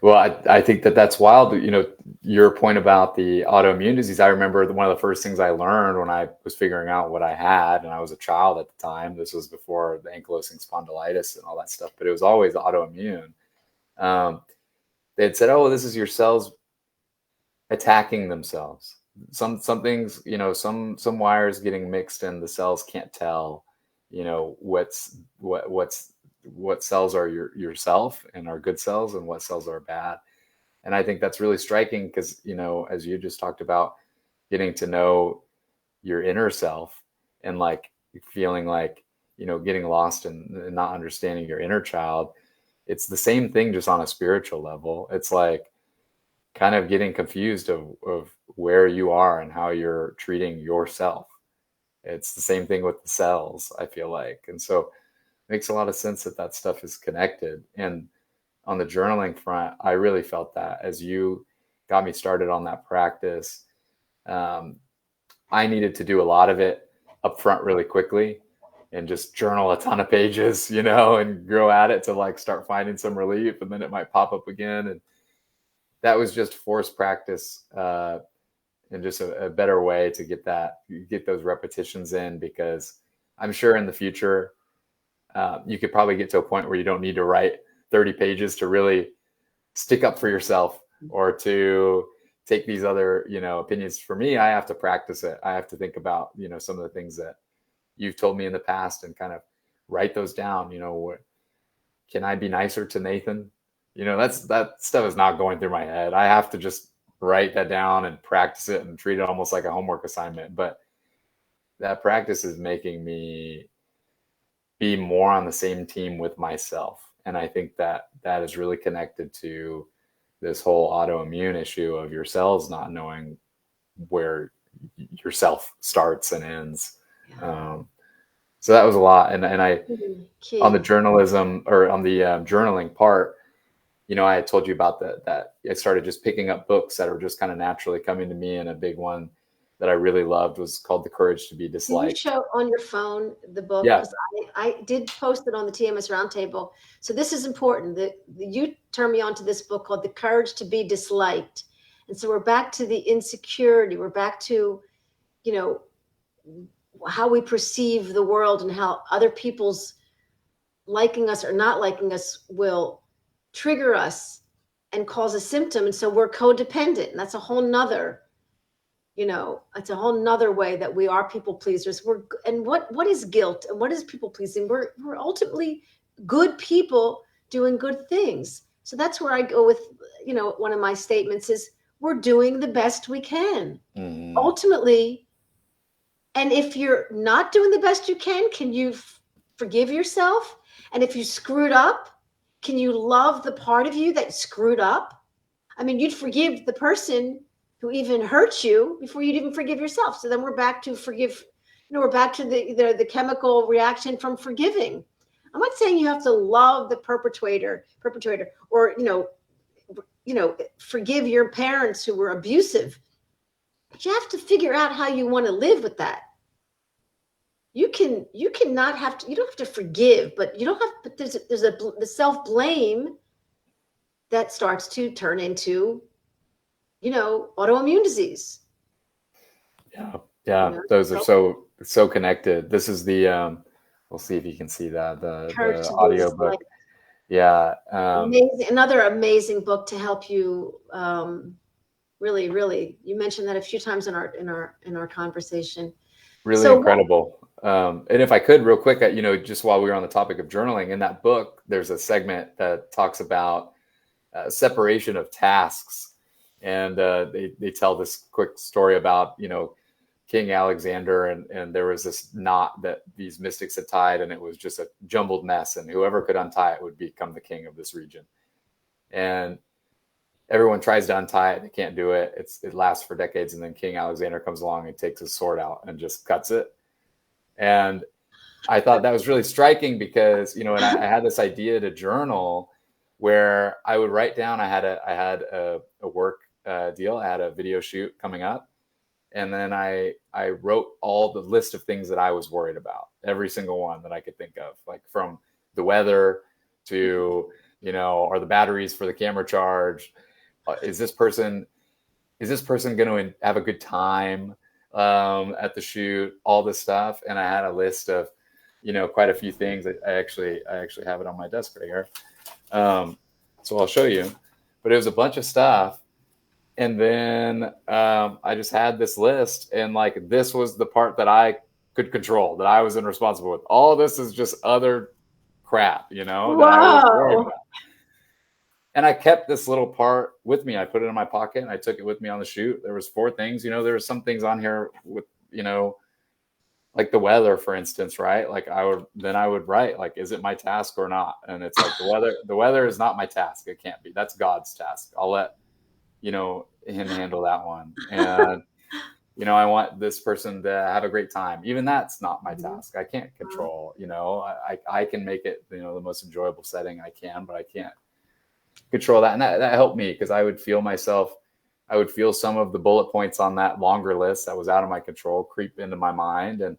Well, I think that's wild. Your point about the autoimmune disease. I remember one of the first things I learned when I was figuring out what I had, and I was a child at the time. This was before the Ankylosing Spondylitis and all that stuff, but it was always autoimmune. They had said, "Oh, this is your cells attacking themselves. Some things, some wires getting mixed, and the cells can't tell, what cells are yourself and are good cells and what cells are bad." And I think that's really striking because, as you just talked about, getting to know your inner self and like feeling like, getting lost and not understanding your inner child. It's the same thing, just on a spiritual level. It's like kind of getting confused of where you are and how you're treating yourself. It's the same thing with the cells, I feel like. And so it makes a lot of sense that stuff is connected. And on the journaling front, I really felt that as you got me started on that practice. I needed to do a lot of it up front really quickly and just journal a ton of pages, and go at it to like start finding some relief, and then it might pop up again. And that was just forced practice, and just a better way to get those repetitions in, because I'm sure in the future, you could probably get to a point where you don't need to write 30 pages to really stick up for yourself or to take these other, opinions. For me, I have to practice it. I have to think about, some of the things that you've told me in the past and kind of write those down. Can I be nicer to Nathan? that stuff is not going through my head. I have to just write that down and practice it and treat it almost like a homework assignment. But that practice is making me be more on the same team with myself. And I think that that is really connected to this whole autoimmune issue of your cells not knowing where yourself starts and ends. So that was a lot. And I, on the journalism or on the journaling part, I had told you about that I started just picking up books that are just kind of naturally coming to me. And a big one that I really loved was called The Courage to Be Disliked. Can you show on your phone the book? Yeah. Because I did post it on the TMS Roundtable. So this is important. You turned me on to this book called The Courage to Be Disliked. And so we're back to the insecurity. We're back to, how we perceive the world and how other people's liking us or not liking us will trigger us and cause a symptom. And so we're codependent. And that's a whole nother, it's a whole nother way that we are people pleasers. What is guilt and what is people pleasing? We're ultimately good people doing good things. So that's where I go with, one of my statements is we're doing the best we can. Mm-hmm. Ultimately. And if you're not doing the best you can you forgive yourself? And if you screwed up, can you love the part of you that screwed up? I mean, you'd forgive the person who even hurt you before you'd even forgive yourself. So then we're back to we're back to the chemical reaction from forgiving. I'm not saying you have to love the perpetrator or, forgive your parents who were abusive. But you have to figure out how you want to live with that. You don't have to forgive, but there's the self-blame that starts to turn into, autoimmune disease. Yeah. Those are so connected. This is the, we'll see if you can see that, the audio book. Yeah. Amazing. Another amazing book to help you, really, really, you mentioned that a few times in our conversation. Really incredible. And if I could real quick, just while we were on the topic of journaling, in that book, there's a segment that talks about separation of tasks. And they tell this quick story about, King Alexander, and there was this knot that these mystics had tied, and it was just a jumbled mess. And whoever could untie it would become the king of this region. And everyone tries to untie it. They can't do it. It lasts for decades. And then King Alexander comes along and takes his sword out and just cuts it. And I thought that was really striking because, and I had this idea to journal where I would write down, I had a work deal. I had a video shoot coming up. And then I wrote all the list of things that I was worried about, every single one that I could think of, like from the weather to, are the batteries for the camera charged? Is this person going to have a good time at the shoot? All this stuff. And I had a list of, quite a few things. I actually have it on my desk right here. So I'll show you, but it was a bunch of stuff. And then I just had this list, and this was the part that I could control, that I was responsible with. All this is just other crap, that I was worried about. And I kept this little part with me. I put it in my pocket and I took it with me on the shoot. There was 4 things, there were some things on here with, like the weather, for instance, right? Like I would write, like, is it my task or not? And it's like the weather is not my task. It can't be. That's God's task. I'll let, him handle that one. And, I want this person to have a great time. Even that's not my task. I can't control, I can make it, the most enjoyable setting I can, but I can't control that. And that helped me because I would feel some of the bullet points on that longer list that was out of my control creep into my mind. And,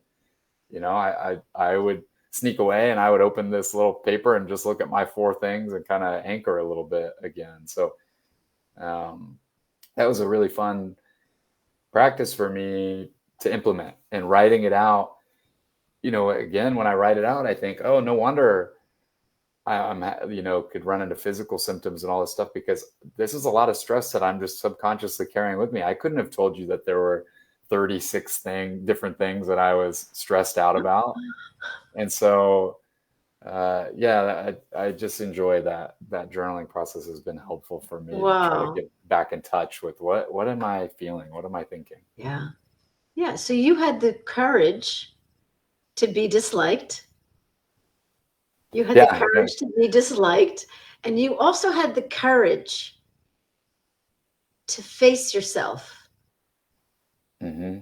I would sneak away and I would open this little paper and just look at my 4 things and kind of anchor a little bit again. So that was a really fun practice for me to implement, and writing it out. Again, when I write it out, I think, oh, no wonder I'm could run into physical symptoms and all this stuff, because this is a lot of stress that I'm just subconsciously carrying with me. I couldn't have told you that there were 36 different things that I was stressed out about. And so Yeah, I just enjoy that journaling process has been helpful for me to try to Wow. get back in touch with what am I feeling? What am I thinking? Yeah. Yeah. So you had the courage to be disliked. You had the Yeah, yeah. courage to be disliked. And you also had the courage to face yourself, Hmm.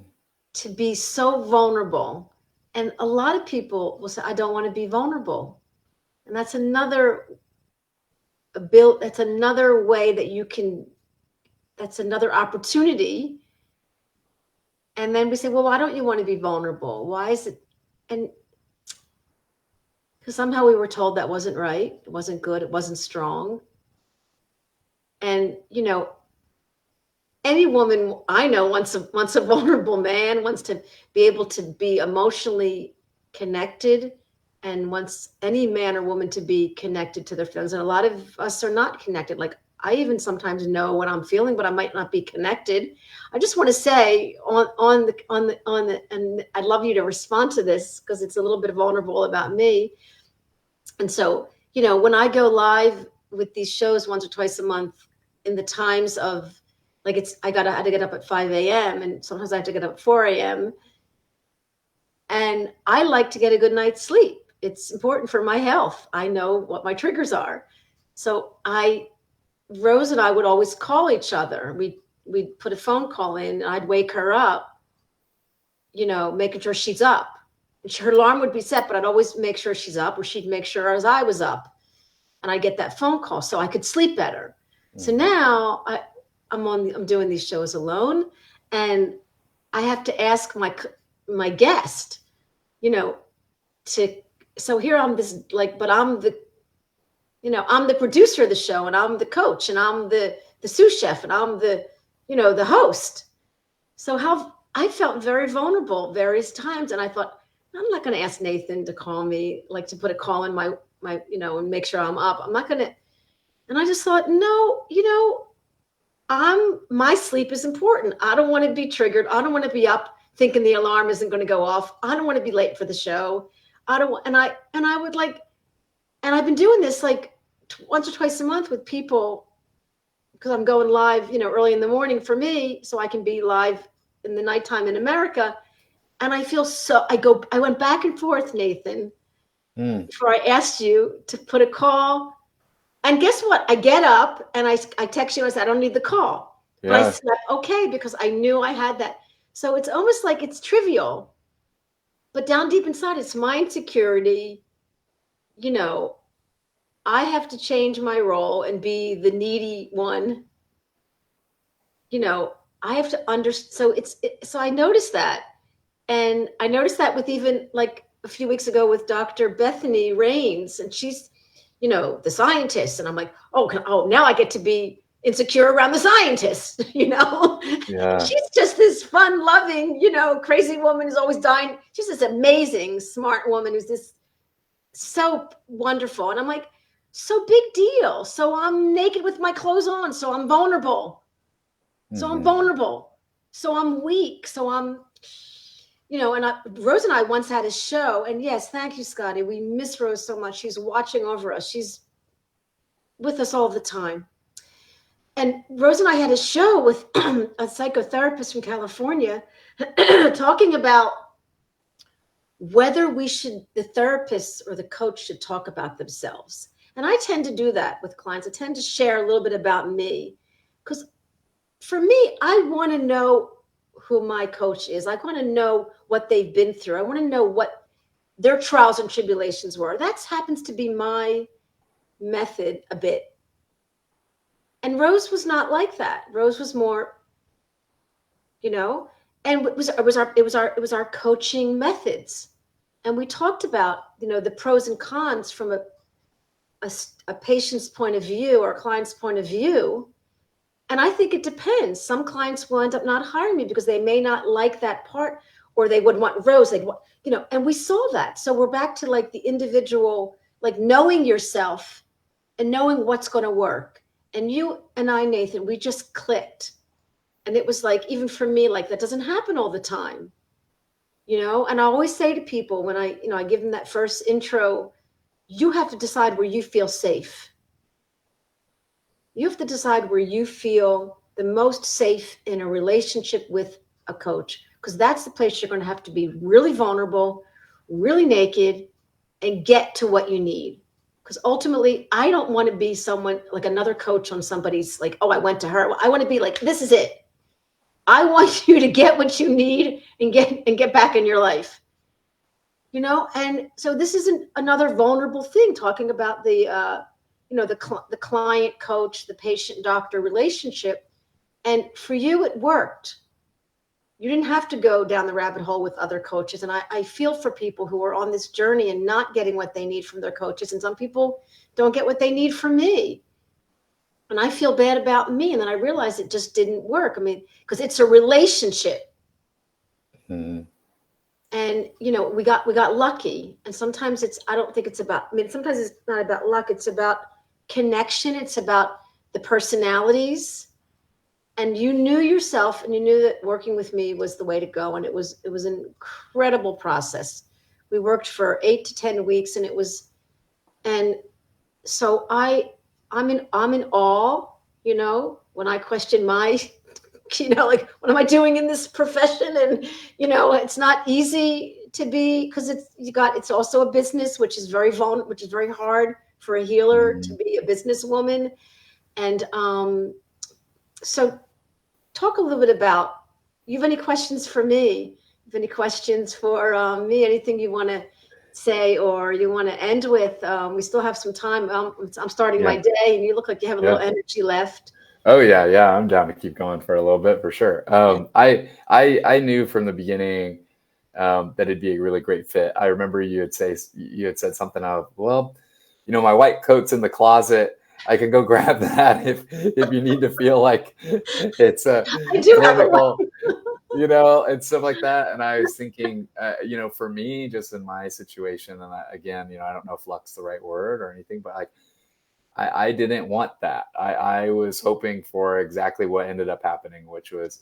to be so vulnerable. And a lot of people will say, I don't want to be vulnerable. And that's another that's another way that you can, that's another opportunity. And then we say, well, why don't you want to be vulnerable? Why is it? And because somehow we were told that wasn't right, it wasn't good, it wasn't strong. And, any woman I know wants a vulnerable man, wants to be able to be emotionally connected, and wants any man or woman to be connected to their feelings. And a lot of us are not connected. Like I even sometimes know what I'm feeling, but I might not be connected. I just want to say and I'd love you to respond to this because it's a little bit vulnerable about me. And so, when I go live with these shows once or twice a month in the times of like I had to get up at 5 a.m. and sometimes I have to get up at 4 a.m. And I like to get a good night's sleep. It's important for my health. I know what my triggers are. So Rose and I would always call each other. We'd put a phone call in and I'd wake her up, making sure she's up. Her alarm would be set, but I'd always make sure she's up, or she'd make sure as I was up. And I get that phone call so I could sleep better. So Hmm. now I'm doing these shows alone, and I have to ask my guest, you know, to so here I'm this like, but I'm the producer of the show, and I'm the coach, and I'm the sous chef, and I'm the host. So how I felt very vulnerable various times, and I thought I'm not going to ask Nathan to call me, like to put a call in my and make sure I'm up. I'm not going to. And I just thought, no, my sleep is important. I don't want to be triggered. I don't want to be up thinking the alarm isn't going to go off. I don't want to be late for the show. I don't want, and I would like, and I've been doing this like once or twice a month with people because I'm going live, early in the morning for me, so I can be live in the nighttime in America. And I feel I went back and forth, Nathan, Mm. before I asked you to put a call. And guess what? I get up and I text you and I said, I don't need the call. But I Yeah. slept okay because I knew I had that. So it's almost like it's trivial, but down deep inside, it's my insecurity. You know, I have to change my role and be the needy one. You know, I have to understand. So I noticed that. And I noticed that with even like a few weeks ago with Dr. Bethany Rains, and she's, the scientist. And I'm like, now I get to be insecure around the scientist, Yeah. She's just this fun loving, crazy woman who's always dying. She's this amazing, smart woman who's this so wonderful. And I'm like, so big deal. So I'm naked with my clothes on. So I'm vulnerable. So I'm Hmm. vulnerable. So I'm weak. So I'm and Rose and I once had a show, and yes, thank you, Scotty. We miss Rose so much. She's watching over us. She's with us all the time. And Rose and I had a show with a psychotherapist from California talking about whether the therapist or the coach should talk about themselves. And I tend to do that with clients. I tend to share a little bit about me because for me, I want to know who my coach is. I want to know what they've been through. I want to know what their trials and tribulations were. That happens to be my method a bit. And Rose was not like that. Rose was more, you know, and it was our coaching methods. And we talked about, the pros and cons from a patient's point of view or a client's point of view. And I think it depends. Some clients will end up not hiring me because they may not like that part, or they would want Rose. They'd want, and we saw that. So we're back to like the individual, like knowing yourself and knowing what's going to work. And you and I, Nathan, we just clicked. And it was like, even for me, like that doesn't happen all the time, And I always say to people when I give them that first intro you have to decide where you feel safe. You have to decide where you feel the most safe in a relationship with a coach, because that's the place you're going to have to be really vulnerable, really naked, and get to what you need. Because ultimately, I don't want to be someone like another coach on somebody's like, oh, I went to her. I want to be like, this is it. I want you to get what you need and get back in your life. You know, and so this isn't another vulnerable thing, talking about the the client coach, the patient doctor relationship. And for you, it worked. You didn't have to go down the rabbit hole with other coaches. And I feel for people who are on this journey and not getting what they need from their coaches. And some people don't get what they need from me. And I feel bad about me. And then I realized it just didn't work. I mean, because it's a relationship. Mm-hmm. And we got lucky. And sometimes I don't think it's about, I mean, sometimes it's not about luck. It's about connection. It's about the personalities. And you knew yourself, and you knew that working with me was the way to go. And it was an incredible process. We worked for 8 to 10 weeks, and so I'm in awe, when I question my, like, what am I doing in this profession? And, it's not easy to be, because it's also a business, which is very hard for a healer Mm-hmm. to be a businesswoman. And, so talk a little bit about, you have any questions for me? You have any questions for me? Anything you want to say or you want to end with? We still have some time. I'm starting my day, and you look like you have a little energy left. Oh yeah, I'm down to keep going for a little bit for sure. I knew from the beginning that it'd be a really great fit. I remember you had said something of, well, my white coat's in the closet. I can go grab that if you need to feel like it's clinical, and stuff like that. And I was thinking, for me, just in my situation, and I don't know if luck's the right word or anything, but like, I didn't want that. I was hoping for exactly what ended up happening, which was,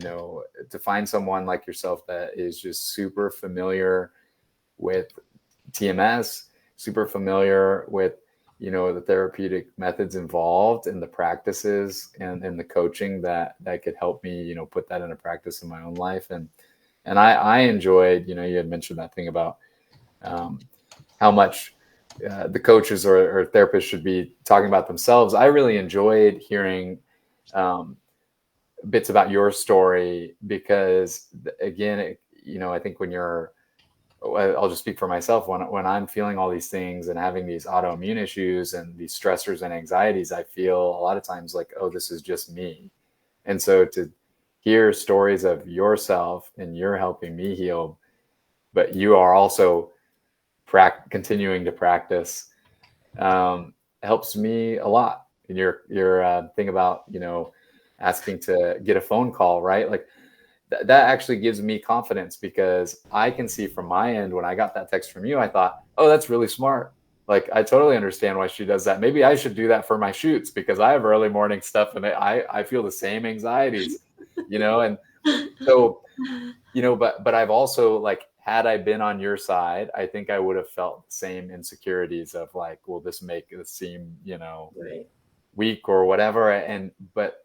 to find someone like yourself that is just super familiar with TMS, super familiar with, the therapeutic methods involved and the practices and the coaching that could help me, put that into practice in my own life. And I enjoyed, you had mentioned that thing about how much the coaches or therapists should be talking about themselves. I really enjoyed hearing bits about your story because, again, I think I'll just speak for myself. When I'm feeling all these things and having these autoimmune issues and these stressors and anxieties, I feel a lot of times like, oh, this is just me. And so to hear stories of yourself and you're helping me heal, but you are also continuing to practice, helps me a lot. And your thing about, asking to get a phone call, right? Like that actually gives me confidence because I can see from my end, when I got that text from you, I thought, oh, that's really smart. Like, I totally understand why she does that. Maybe I should do that for my shoots because I have early morning stuff and I feel the same anxieties, and so, but I've also, like, had I been on your side, I think I would have felt the same insecurities of like, will this make it seem, right, weak or whatever. But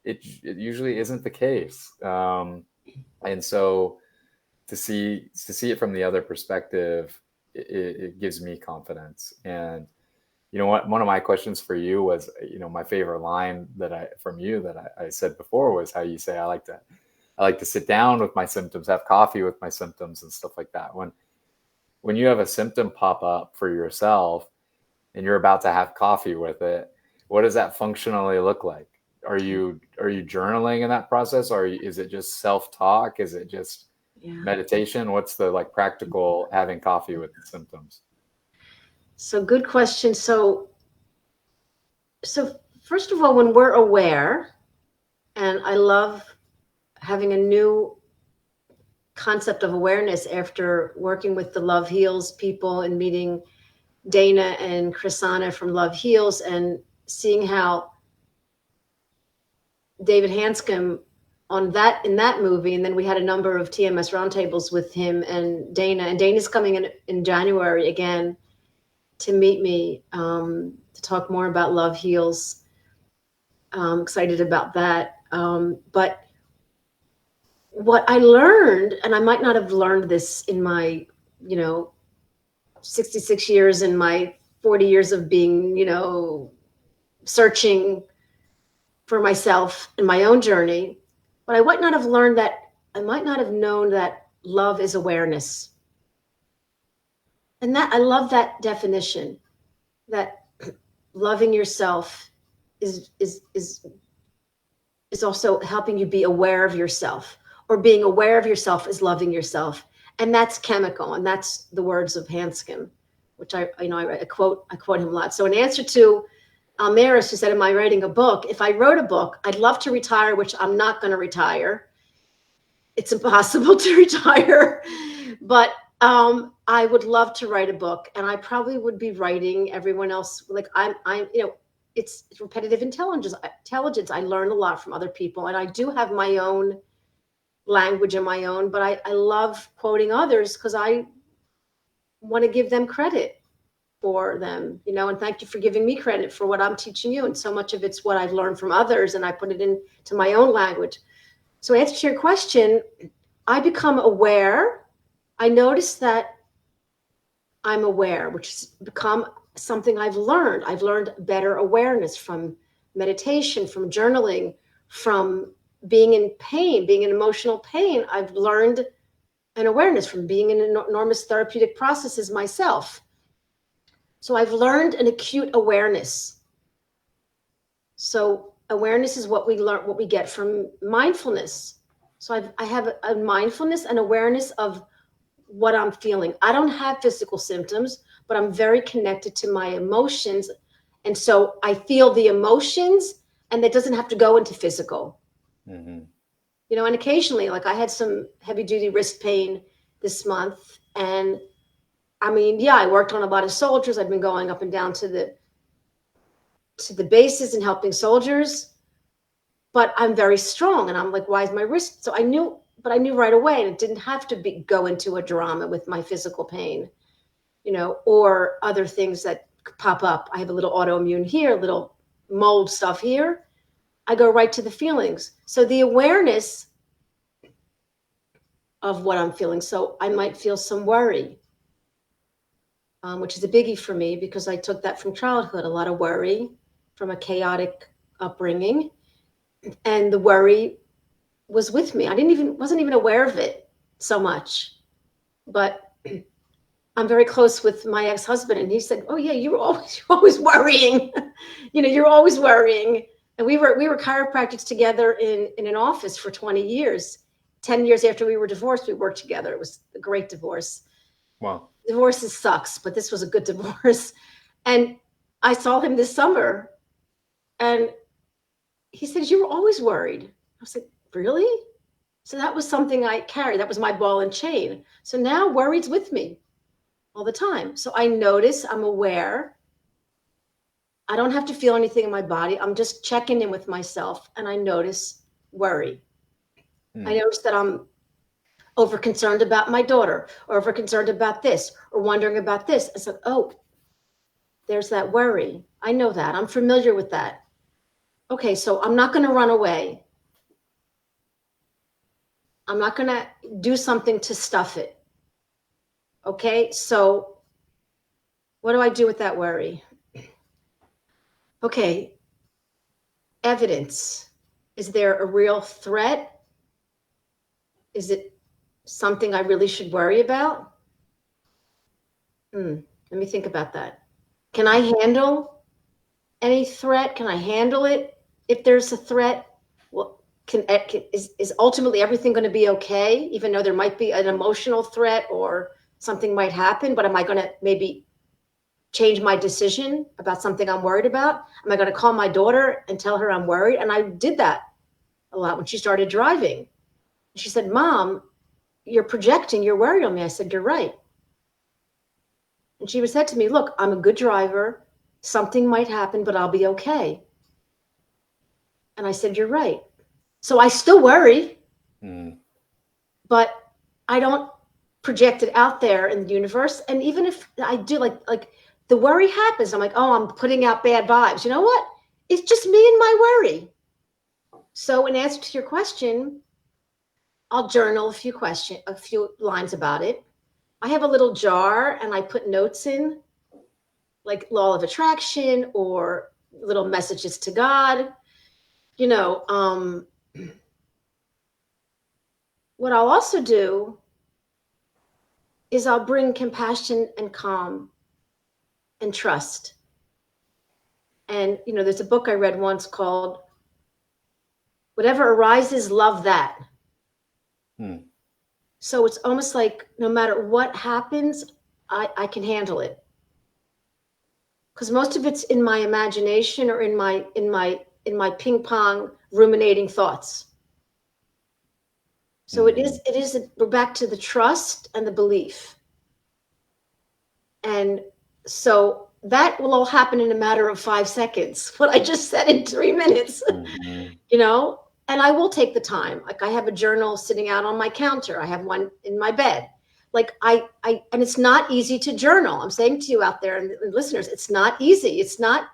it usually isn't the case. And so to see it from the other perspective, it gives me confidence. And one of my questions for you was, my favorite line from you that I said before was how you say, I like to sit down with my symptoms, have coffee with my symptoms and stuff like that. When you have a symptom pop up for yourself and you're about to have coffee with it, what does that functionally look like? Are you journaling in that process, or is it just self-talk? Is it just meditation? What's the practical having coffee with the symptoms? So good question. So first of all, when we're aware, and I love having a new concept of awareness after working with the Love Heals people and meeting Dana and Chrisana from Love Heals and seeing how David Hanscom in that movie. And then we had a number of TMS roundtables with him and Dana. And Dana's coming in January again. to meet me, to talk more about Love Heals. I'm excited about that. But what I learned, and I might not have learned this in my, 66 years and my 40 years of being, searching for myself in my own journey, but I might not have known that love is awareness. And that I love that definition, that loving yourself is also helping you be aware of yourself, or being aware of yourself is loving yourself. And that's chemical. And that's the words of Hanscom, which I quote him a lot. So in answer to Maris, who said, am I writing a book? If I wrote a book, I'd love to retire, which I'm not going to retire. It's impossible to retire, but I would love to write a book, and I probably would be writing everyone else. Like it's repetitive intelligence. I learn a lot from other people, and I do have my own language and my own, but I love quoting others because I want to give them credit for them, and thank you for giving me credit for what I'm teaching you. And so much of it's what I've learned from others, and I put it into my own language. So answer to your question, I become aware. I notice that I'm aware, which has become something I've learned. I've learned better awareness from meditation, from journaling, from being in pain, being in emotional pain. I've learned an awareness from being in enormous therapeutic processes myself. So I've learned an acute awareness. So awareness is what we learn, what we get from mindfulness. So I have a mindfulness and awareness of what I'm feeling. I don't have physical symptoms, but I'm very connected to my emotions. And so I feel the emotions, and that doesn't have to go into physical. Mm-hmm. And occasionally, like I had some heavy duty wrist pain this month. And I worked on a lot of soldiers. I've been going up and down to the bases and helping soldiers, but I'm very strong. And I'm like, why is my wrist? So I knew right away, and it didn't have to go into a drama with my physical pain, or other things that pop up. I have a little autoimmune here, a little mold stuff here. I go right to the feelings. So the awareness of what I'm feeling. So I might feel some worry, which is a biggie for me because I took that from childhood, a lot of worry from a chaotic upbringing. And the worry was with me. Wasn't even aware of it so much, but I'm very close with my ex-husband, and he said, "Oh yeah, you're always worrying. You're always worrying." And we were chiropractors together in an office for 20 years. 10 years after we were divorced, we worked together. It was a great divorce. Wow. Divorces sucks, but this was a good divorce. And I saw him this summer, and he said, "You were always worried." I was like, "Really?" So that was something I carried. That was my ball and chain. So now worry's with me all the time. So I notice, I'm aware. I don't have to feel anything in my body. I'm just checking in with myself, and I notice worry. I notice that I'm over concerned about my daughter, or over concerned about this, or wondering about this. It's like, oh, there's that worry. I know that. I'm familiar with that. Okay, so I'm not going to run away. I'm not going to do something to stuff it. Okay, so what do I do with that worry? Okay, evidence. Is there a real threat? Is it something I really should worry about? Let me think about that. Can I handle any threat? Can I handle it if there's a threat? Well, is ultimately everything going to be okay, even though there might be an emotional threat or something might happen? But am I going to maybe change my decision about something I'm worried about? Am I going to call my daughter and tell her I'm worried? And I did that a lot when she started driving. She said, "Mom, you're projecting, you're worried on me." I said, "You're right." And she said to me, "Look, I'm a good driver. Something might happen, but I'll be okay." And I said, "You're right." So I still worry, but I don't project it out there in the universe. And even if I do, like the worry happens. I'm like, oh, I'm putting out bad vibes. You know what? It's just me and my worry. So in answer to your question, I'll journal a few lines about it. I have a little jar and I put notes in, like law of attraction or little messages to God. You know, what I'll also do is I'll bring compassion and calm and trust. And, you know, there's a book I read once called Whatever Arises, Love That. So it's almost like no matter what happens, I can handle it. Because most of it's in my imagination or in my ping pong ruminating thoughts. So we're back to the trust and the belief. And so that will all happen in a matter of 5 seconds. What I just said in 3 minutes, you know, and I will take the time. Like I have a journal sitting out on my counter. I have one in my bed. Like and it's not easy to journal. I'm saying to you out there and listeners, it's not easy. It's not.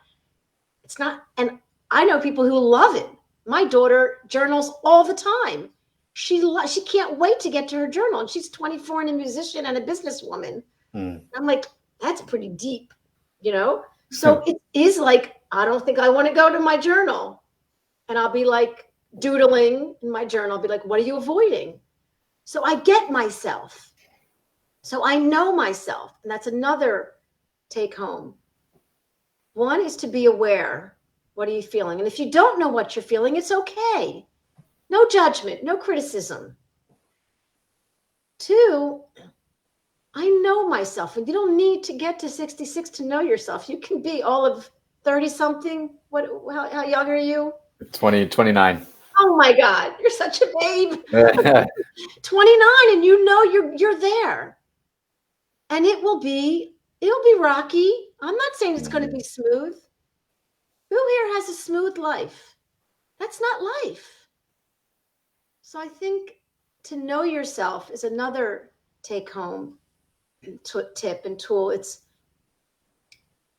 And I know people who love it. My daughter journals all the time. She can't wait to get to her journal. And she's 24 and a musician and a businesswoman. I'm like, that's pretty deep, you know? So it is like, I don't think I want to go to my journal. And I'll be like doodling in my journal. I'll be like, what are you avoiding? So I get myself. So I know myself. And that's another take home. One is to be aware. What are you feeling? And if you don't know what you're feeling, it's okay. No judgment, no criticism. 2, I know myself, and you don't need to get to 66 to know yourself. You can be all of 30 something. How young are you? 29. Oh my God, you're such a babe. 29, and you know you're there. And it'll be rocky. I'm not saying it's going to be smooth. Who here has a smooth life? That's not life. So I think to know yourself is another take home tip and tool.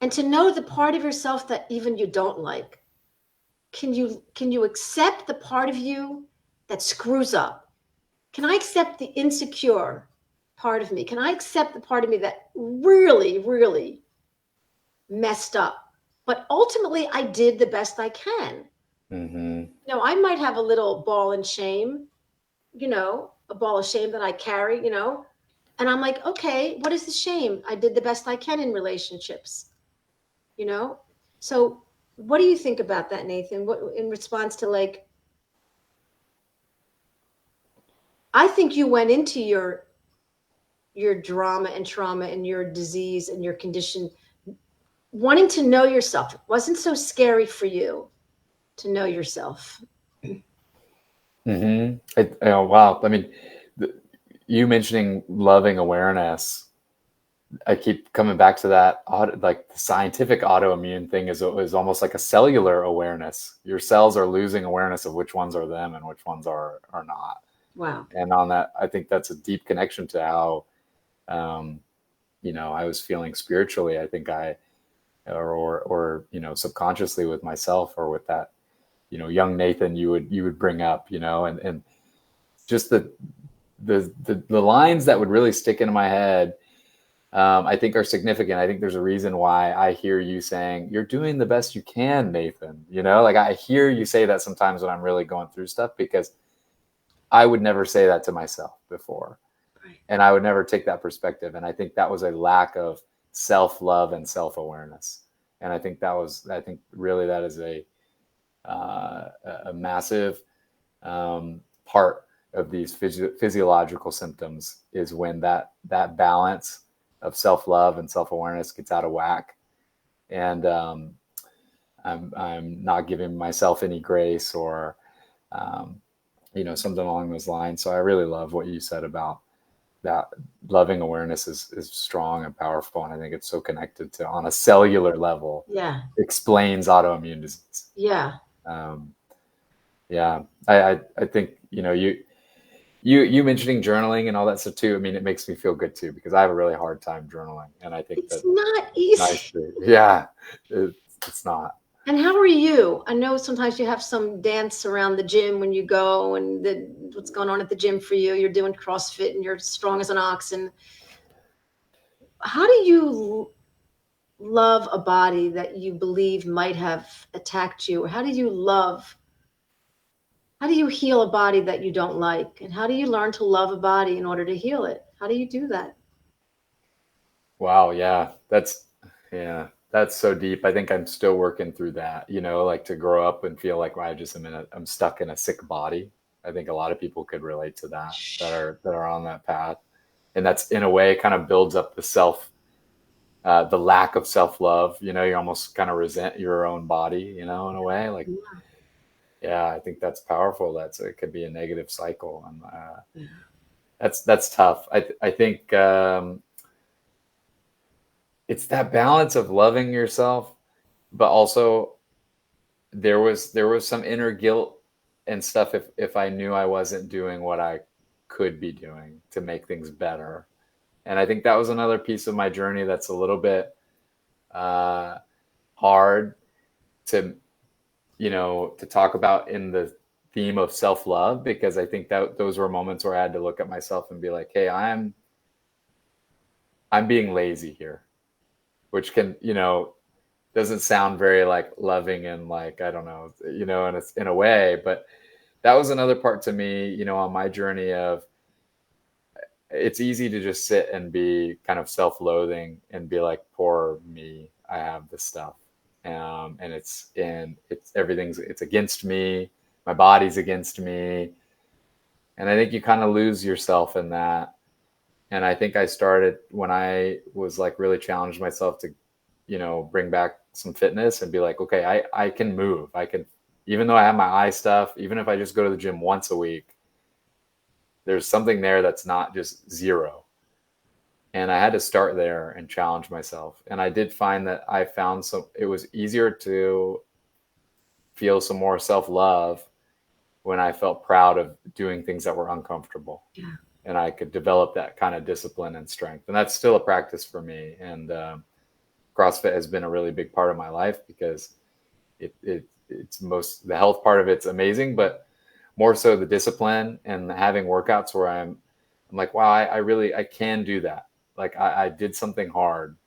And to know the part of yourself that even you don't like. Can you accept the part of you that screws up? Can I accept the insecure part of me? Can I accept the part of me that really, really messed up? But ultimately, I did the best I can. You know, I might have a little ball of shame, you know, a ball of shame that I carry, you know, and I'm like, okay, what is the shame? I did the best I can in relationships, you know? So what do you think about that, Nathan? What in response to like, I think you went into your drama and trauma and your disease and your condition wanting to know yourself. It wasn't so scary for you to know yourself. Wow. I mean, you mentioning loving awareness, I keep coming back to that. Like the scientific autoimmune thing is almost like a cellular awareness. Your cells are losing awareness of which ones are them and which ones are not. Wow. And on that, I think that's a deep connection to how, you know, I was feeling spiritually. I think or you know, subconsciously with myself or with that, you know, young Nathan you would bring up, you know, and just the lines that would really stick into my head, I think are significant. I think there's a reason why I hear you saying you're doing the best you can, Nathan. You know, like I hear you say that sometimes when I'm really going through stuff, because I would never say that to myself before. Right. And I would never take that perspective. And I think that was a lack of self-love and self-awareness. And I think really that is a massive part of these physiological symptoms is when that balance of self-love and self-awareness gets out of whack. And I'm not giving myself any grace or, you know, something along those lines. So I really love what you said about that. Loving awareness is strong and powerful. And I think it's so connected to, on a cellular level, explains autoimmune disease. Yeah. Yeah. I think, you know, You mentioning journaling and all that stuff too. I mean, it makes me feel good too, because I have a really hard time journaling, and I think It's that not it's nice easy. to, yeah, it's not. And how are you? I know sometimes you have some dance around the gym when you go, and what's going on at the gym for you. You're doing CrossFit and you're strong as an ox. And how do you love a body that you believe might have attacked you? Or how do you heal a body that you don't like? And how do you learn to love a body in order to heal it? How do you do that? Wow, yeah, that's so deep. I think I'm still working through that, like to grow up and feel like, well, I'm stuck in a sick body. I think a lot of people could relate to that, that are on that path. And that's, in a way, kind of builds up the lack of self-love. You almost kind of resent your own body, in a way. Like, yeah, I think that's powerful. It could be a negative cycle. And that's tough. I think it's that balance of loving yourself, but also there was some inner guilt and stuff if I knew I wasn't doing what I could be doing to make things better. And I think that was another piece of my journey that's a little bit hard to to talk about in the theme of self-love, because I think that those were moments where I had to look at myself and be like, hey, I'm being lazy here, which can, doesn't sound very like loving and like, I don't know, and it's in a way, but that was another part to me, on my journey of, it's easy to just sit and be kind of self-loathing and be like, poor me, I have this stuff. And it's it's against me. My body's against me. And I think you kind of lose yourself in that. And I think I started when I was like really challenged myself to, bring back some fitness and be like, okay, I can move. I can, even though I have my eye stuff, even if I just go to the gym once a week, there's something there that's not just zero. And I had to start there and challenge myself. And I did find that it was easier to feel some more self-love when I felt proud of doing things that were uncomfortable. Yeah. And I could develop that kind of discipline and strength. And that's still a practice for me. And CrossFit has been a really big part of my life, because the health part of it's amazing, but more so the discipline and having workouts where I'm like, wow, I can do that. Like I did something hard.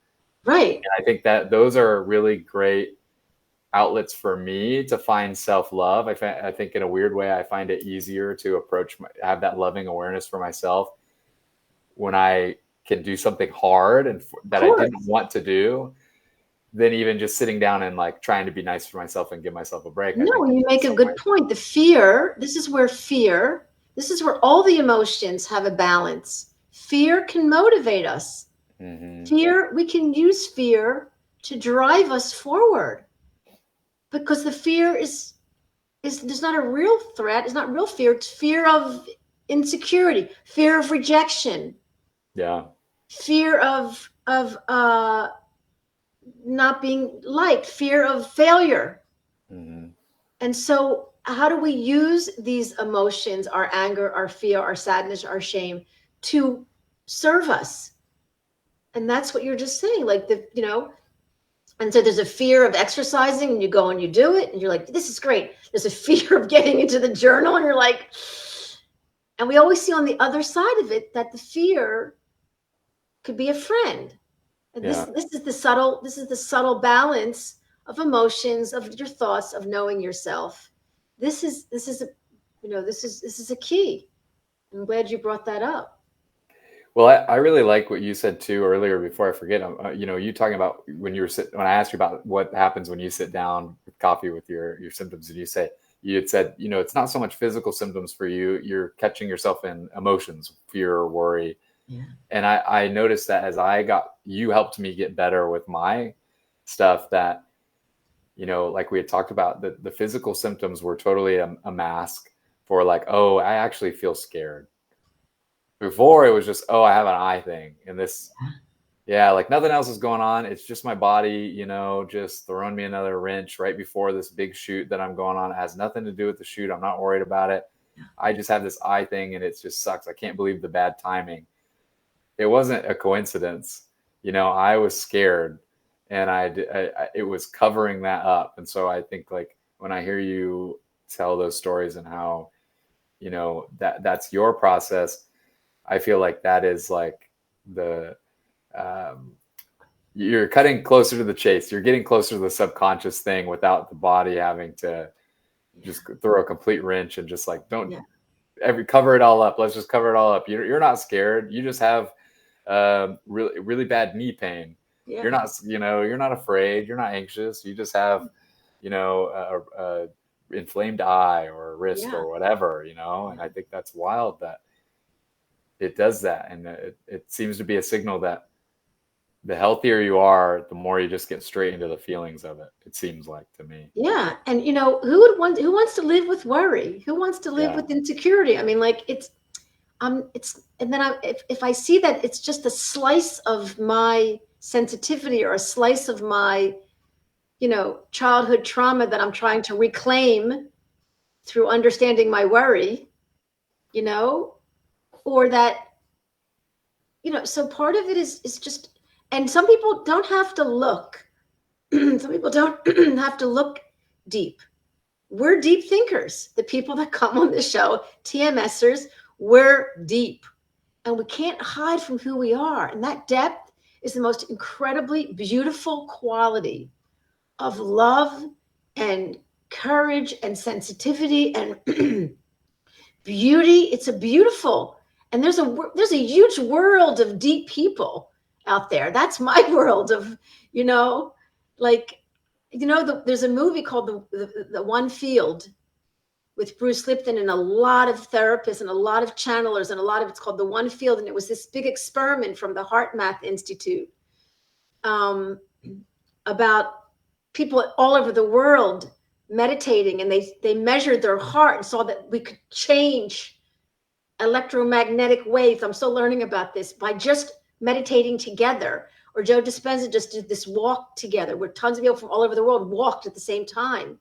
Right. And I think that those are really great outlets for me to find self-love. I think in a weird way, I find it easier to have that loving awareness for myself when I can do something hard and that I didn't want to do, than even just sitting down and like trying to be nice for myself and give myself a break. I No, think you make a good point. This is where all the emotions have a balance. Fear can motivate us. Mm-hmm. We can use fear to drive us forward, because the fear is there's not a real threat. It's not real fear. It's fear of insecurity, fear of rejection, Yeah. fear of not being liked, fear of failure. Mm-hmm. And so, how do we use these emotions, our anger, our fear, our sadness, our shame, to serve us? And that's what you're just saying. Like and so there's a fear of exercising, and you go and you do it, and you're like, this is great. There's a fear of getting into the journal, and you're like, and we always see on the other side of it that the fear could be a friend. And this is the subtle balance of emotions, of your thoughts, of knowing yourself. This is a key. I'm glad you brought that up. Well, I really like what you said too earlier. Before I forget, you talking about when when I asked you about what happens when you sit down with coffee with your symptoms, and you had said, it's not so much physical symptoms for you. You're catching yourself in emotions, fear, or worry. Yeah. And I noticed that as you helped me get better with my stuff, that, like we had talked about, the physical symptoms were totally a mask for like, oh, I actually feel scared. Before it was just, oh, I have an eye thing, and this, yeah, like nothing else is going on. It's just my body, just throwing me another wrench right before this big shoot that I'm going on. It has nothing to do with the shoot. I'm not worried about it. I just have this eye thing and it just sucks. I can't believe the bad timing. It wasn't a coincidence. I was scared and it was covering that up. And so I think like when I hear you tell those stories and how, that's your process, I feel like that is like you're cutting closer to the chase. You're getting closer to the subconscious thing without the body having to just throw a complete wrench and just like, don't cover it all up. Let's just cover it all up. You're not scared. You just have really, really bad knee pain. Yeah. You're not afraid. You're not anxious. You just have, a inflamed eye or wrist or whatever, and I think that's wild that it does that. And it seems to be a signal that the healthier you are, the more you just get straight into the feelings of it. It seems like to me. Yeah. And who wants to live with worry? Who wants to live with insecurity? I mean, like and then if I see that it's just a slice of my sensitivity or a slice of my, childhood trauma that I'm trying to reclaim through understanding my worry, or that, so part of it is just, and some people don't have to look. Some people don't have to look deep. We're deep thinkers. The people that come on the show, TMSers, we're deep. And we can't hide from who we are. And that depth is the most incredibly beautiful quality of love and courage and sensitivity and beauty. It's a beautiful, and there's a huge world of deep people out there. That's my world of, there's a movie called the One Field with Bruce Lipton and a lot of therapists and a lot of channelers and it's called The One Field. And it was this big experiment from the Heart Math Institute about people all over the world meditating, and they measured their heart and saw that we could change electromagnetic waves. I'm still learning about this by just meditating together. Or Joe Dispenza just did this walk together where tons of people from all over the world walked at the same time.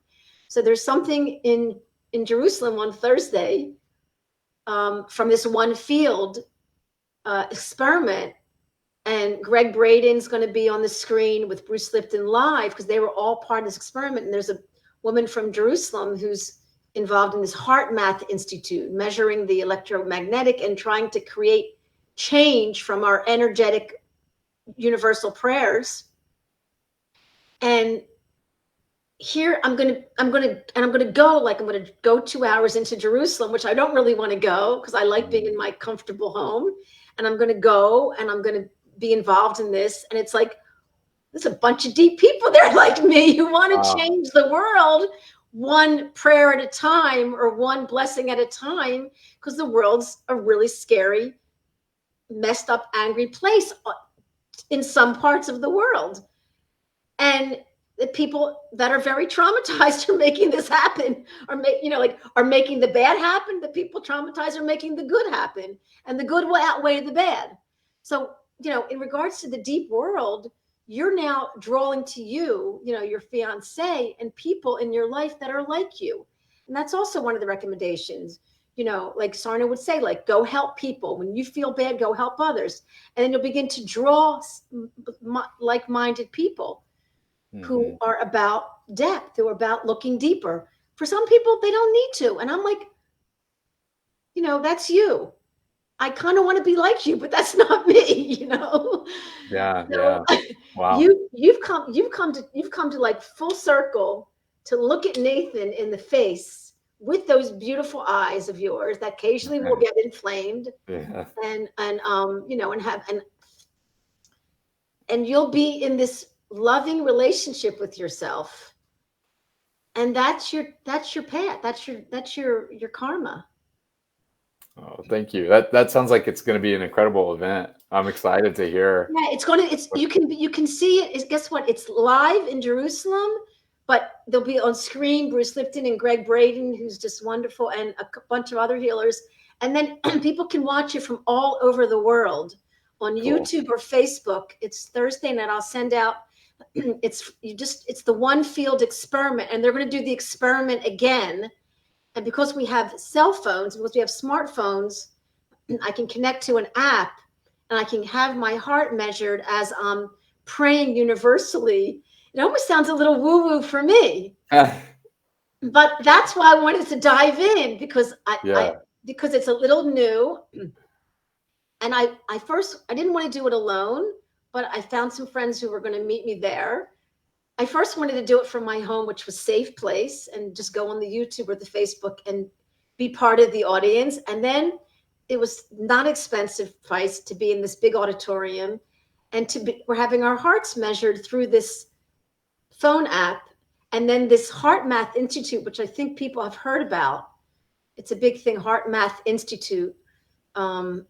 So there's something in Jerusalem on Thursday from this One Field experiment. And Greg Braden's going to be on the screen with Bruce Lipton live because they were all part of this experiment. And there's a woman from Jerusalem who's involved in this Heart Math Institute, measuring the electromagnetic and trying to create change from our energetic universal prayers. And here I'm going to go 2 hours into Jerusalem, which I don't really want to go because I like being in my comfortable home. And I'm going to go and I'm going to be involved in this. And it's like, there's a bunch of deep people there like me who want to change the world one prayer at a time or one blessing at a time, because the world's a really scary, messed up, angry place in some parts of the world. And the people that are very traumatized are making this happen, are making the bad happen. The people traumatized are making the good happen, and the good will outweigh the bad. So, in regards to the deep world, you're now drawing to you, your fiance and people in your life that are like you. And that's also one of the recommendations, like Sarno would say, like, go help people. When you feel bad, go help others. And then you'll begin to draw like-minded people who are about depth, who are about looking deeper. For some people, they don't need to. And I'm like, that's you. I kind of want to be like you, but that's not me, Yeah. So, yeah. Wow. You've come to like full circle to look at Nathan in the face with those beautiful eyes of yours that occasionally will get inflamed. Yeah. And you'll be in this loving relationship with yourself. And that's your path. That's your karma. Oh, thank you. That sounds like it's going to be an incredible event. I'm excited to hear. Yeah, you can see it. Guess what? It's live in Jerusalem, but they'll be on screen Bruce Lipton and Greg Braden, who's just wonderful, and a bunch of other healers. And then people can watch it from all over the world on YouTube or Facebook. It's Thursday night. I'll send out. It's the One Field experiment, and they're going to do the experiment again. And because we have cell phones, because we have smartphones, I can connect to an app and I can have my heart measured as I'm praying universally. It almost sounds a little woo-woo for me. But that's why I wanted to dive in, because because it's a little new. And I didn't want to do it alone, but I found some friends who were going to meet me there. I first wanted to do it from my home, which was a safe place, and just go on the YouTube or the Facebook and be part of the audience. And then it was not expensive price to be in this big auditorium, and we're having our hearts measured through this phone app. And then this Heart Math Institute, which I think people have heard about. It's a big thing, Heart Math Institute. And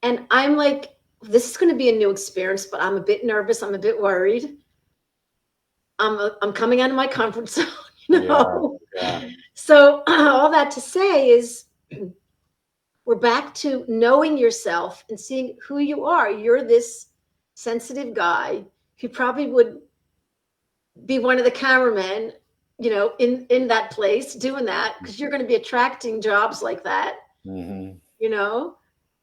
I'm like, this is going to be a new experience, but I'm a bit nervous. I'm a bit worried. I'm coming out of my comfort zone, Yeah. So all that to say is, we're back to knowing yourself and seeing who you are. You're this sensitive guy who probably would be one of the cameramen, in that place doing that, because you're going to be attracting jobs like that. Mm-hmm.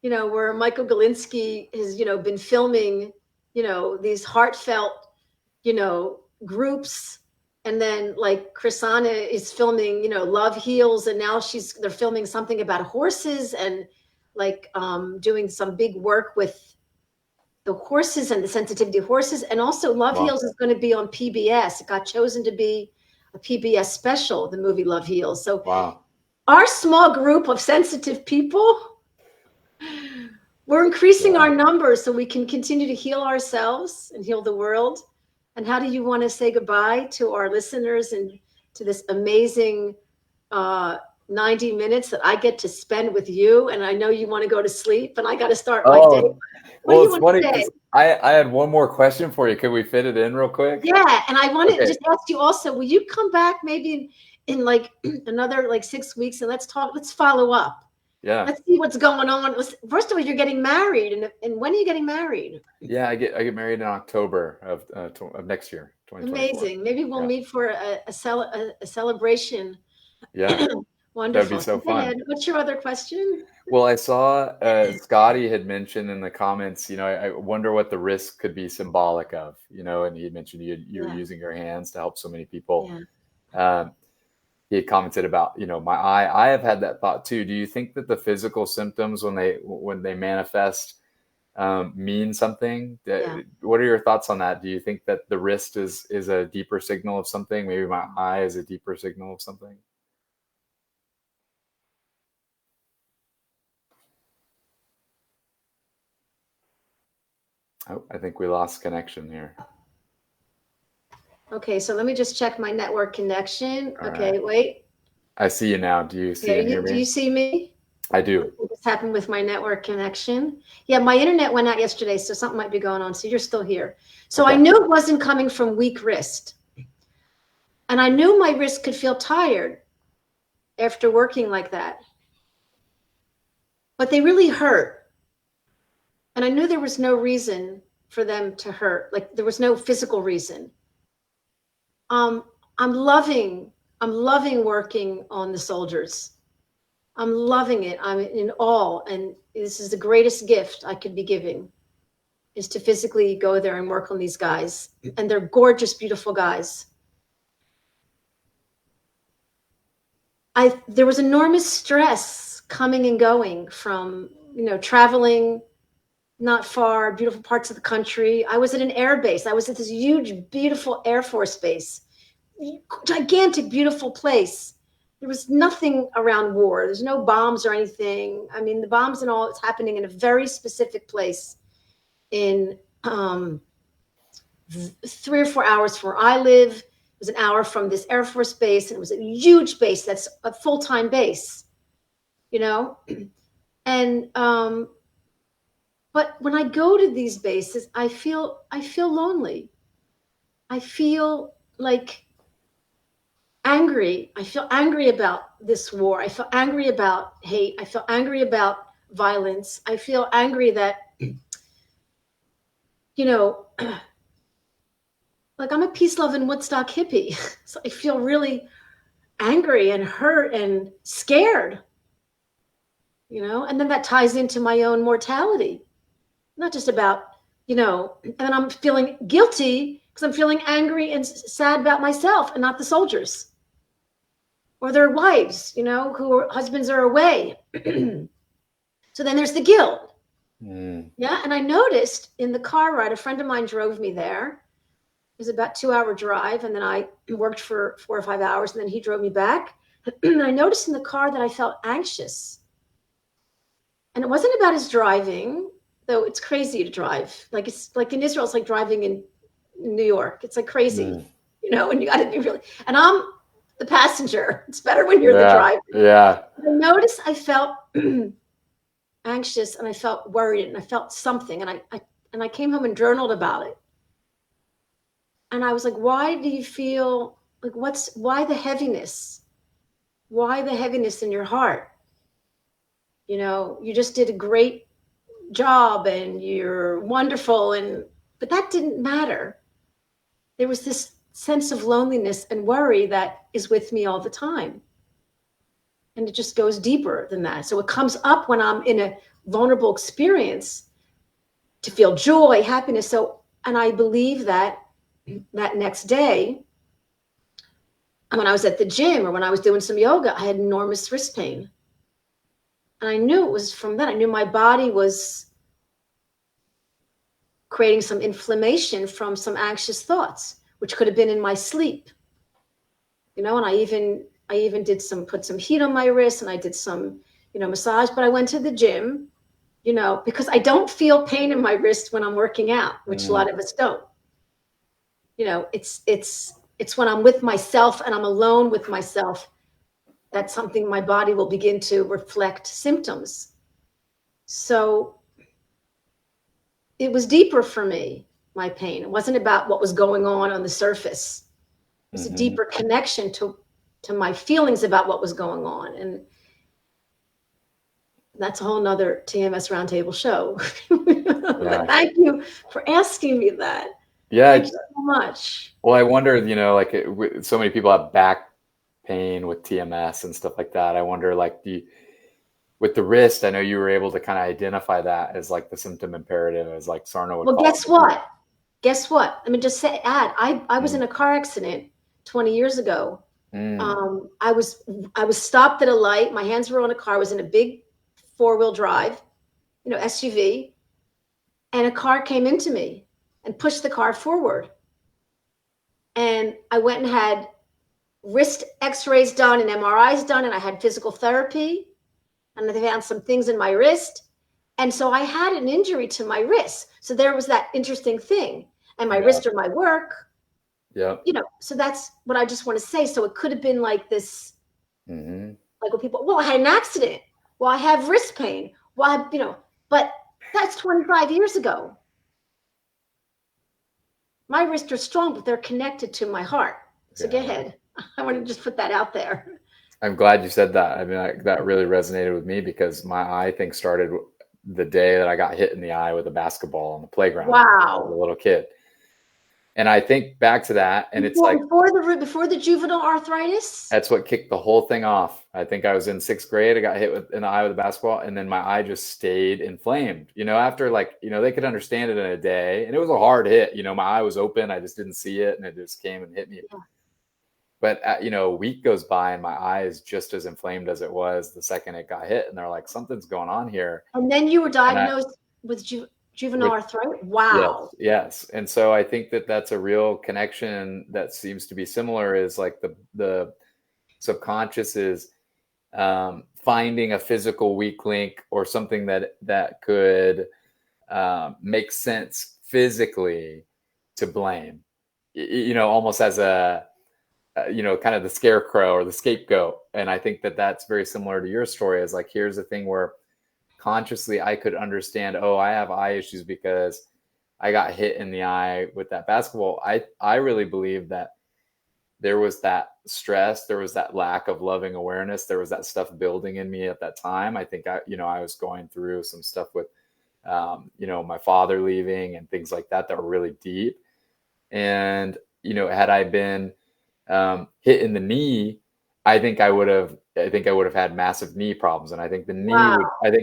Where Michael Galinsky has, been filming, these heartfelt, groups. And then like Chrisana is filming, Love Heals. And now they're filming something about horses, and like doing some big work with the horses and the sensitivity of horses. And also Love Heals is going to be on PBS. It got chosen to be a PBS special, the movie Love Heals. So our small group of sensitive people, we're increasing our numbers so we can continue to heal ourselves and heal the world. And how do you want to say goodbye to our listeners and to this amazing 90 minutes that I get to spend with you? And I know you want to go to sleep, and I got to start my day. Well, it's funny because I had one more question for you. Could we fit it in real quick? Yeah, and I wanted to just ask you also, will you come back maybe in like another like 6 weeks, and let's follow up. Yeah. Let's see what's going on. First of all, you're getting married, and when are you getting married? Yeah, I get married in October of next year, 2024. Amazing. Maybe we'll meet for a celebration. Yeah. Wonderful. That'd be so fun. What's your other question? Well, I saw Scotty had mentioned in the comments, I wonder what the risk could be symbolic of, and he had mentioned you're using your hands to help so many people. Yeah. He had commented about, my eye. I have had that thought too. Do you think that the physical symptoms when they manifest mean something? What are your thoughts on that? Do you think that the wrist is a deeper signal of something? Maybe my eye is a deeper signal of something? Oh, I think we lost connection here. Okay, so let me just check my network connection. Okay, wait. I see you now. Do you see and hear me? Do you see me? I do. What's happened with my network connection? Yeah, my internet went out yesterday, so something might be going on. So you're still here. So I knew it wasn't coming from weak wrist. And I knew my wrist could feel tired after working like that. But they really hurt. And I knew there was no reason for them to hurt. Like there was no physical reason. I'm loving working on the soldiers. I'm loving it. I'm in awe. And this is the greatest gift I could be giving, is to physically go there and work on these guys. And they're gorgeous, beautiful guys. There was enormous stress coming and going from, traveling not far, beautiful parts of the country. I was at an air base. I was at this huge, beautiful Air Force base, gigantic, beautiful place. There was nothing around war. There's no bombs or anything. I mean, the bombs and all, it's happening in a very specific place in 3 or 4 hours from where I live. It was an hour from this Air Force base, and it was a huge base. That's a full-time base, and but when I go to these bases, I feel lonely. I feel like angry. I feel angry about this war. I feel angry about hate. I feel angry about violence. I feel angry that, like I'm a peace-loving Woodstock hippie. So I feel really angry and hurt and scared, and then that ties into my own mortality, not just about, and then I'm feeling guilty because I'm feeling angry and sad about myself and not the soldiers or their wives, husbands are away. So then there's the guilt. Yeah. And I noticed in the car ride, a friend of mine drove me there. It was about 2-hour drive. And then I worked for 4 or 5 hours and then he drove me back. And I noticed in the car that I felt anxious. And it wasn't about his driving, though it's crazy to drive. Like it's like in Israel, it's like driving in New York. It's like crazy, and you got to be really, and I'm the passenger. It's better when you're the driver. Yeah. I noticed I felt anxious and I felt worried and I felt something. And I came home and journaled about it. And I was like, why do you feel like why the heaviness? Why the heaviness in your heart? You just did a great job and you're wonderful. But that didn't matter. There was this sense of loneliness and worry that is with me all the time. And it just goes deeper than that. So it comes up when I'm in a vulnerable experience to feel joy, happiness. And I believe that next day, when I was at the gym or when I was doing some yoga, I had enormous wrist pain. And I knew it was from that. I knew my body was creating some inflammation from some anxious thoughts, which could have been in my sleep. And I even put some heat on my wrist and I did some, massage, but I went to the gym, because I don't feel pain in my wrist when I'm working out, which a lot of us don't. It's when I'm with myself and I'm alone with myself, that's something my body will begin to reflect symptoms. So it was deeper for me, my pain. It wasn't about what was going on the surface. It was a deeper connection to my feelings about what was going on. And that's a whole nother TMS Roundtable show. Yeah. Thank you for asking me that. Yeah. Thank you so much. Well, I wonder, so many people have back pain with TMS and stuff like that. I wonder, with the wrist, I know you were able to kind of identify that as like the symptom imperative, as like Sarno would call it. Well, guess what? Let me just I was in a car accident 20 years ago. I was stopped at a light. My hands were on a car. I was in a big 4-wheel drive, SUV, and a car came into me and pushed the car forward. And I went and had wrist x-rays done and MRIs done, and I had physical therapy, and they found some things in my wrist. And so I had an injury to my wrist. So there was that interesting thing. And my wrist or my work. Yeah. So that's what I just want to say. So it could have been like this, like when people, I had an accident. Well, I have wrist pain. Well, but that's 25 years ago. My wrists are strong, but they're connected to my heart. So go ahead. I want to just put that out there. I'm glad you said that. I mean, that really resonated with me because my eye thing started the day that I got hit in the eye with a basketball on the playground. Wow. As a little kid. And I think back to that, and it's like before the juvenile arthritis. That's what kicked the whole thing off. I think I was in 6th grade. I got hit in the eye with a basketball, and then my eye just stayed inflamed. After they could understand it in a day, and it was a hard hit. My eye was open. I just didn't see it, and it just came and hit me. Yeah. But a week goes by, and my eye is just as inflamed as it was the second it got hit, and they're like, something's going on here. And then you were diagnosed with juvenile arthritis. Wow. Yes. And so I think that's a real connection that seems to be similar, is like the subconscious is finding a physical weak link or something that could make sense physically to blame, almost as a, kind of the scarecrow or the scapegoat. And I think that's very similar to your story, is like, here's the thing where consciously I could understand, I have eye issues because I got hit in the eye with that basketball. I really believe that there was that stress, there was that lack of loving awareness, there was that stuff building in me at that time. I think I was going through some stuff with my father leaving and things like that were really deep. And had I been hit in the knee I think I would have had massive knee problems, and I think the Wow.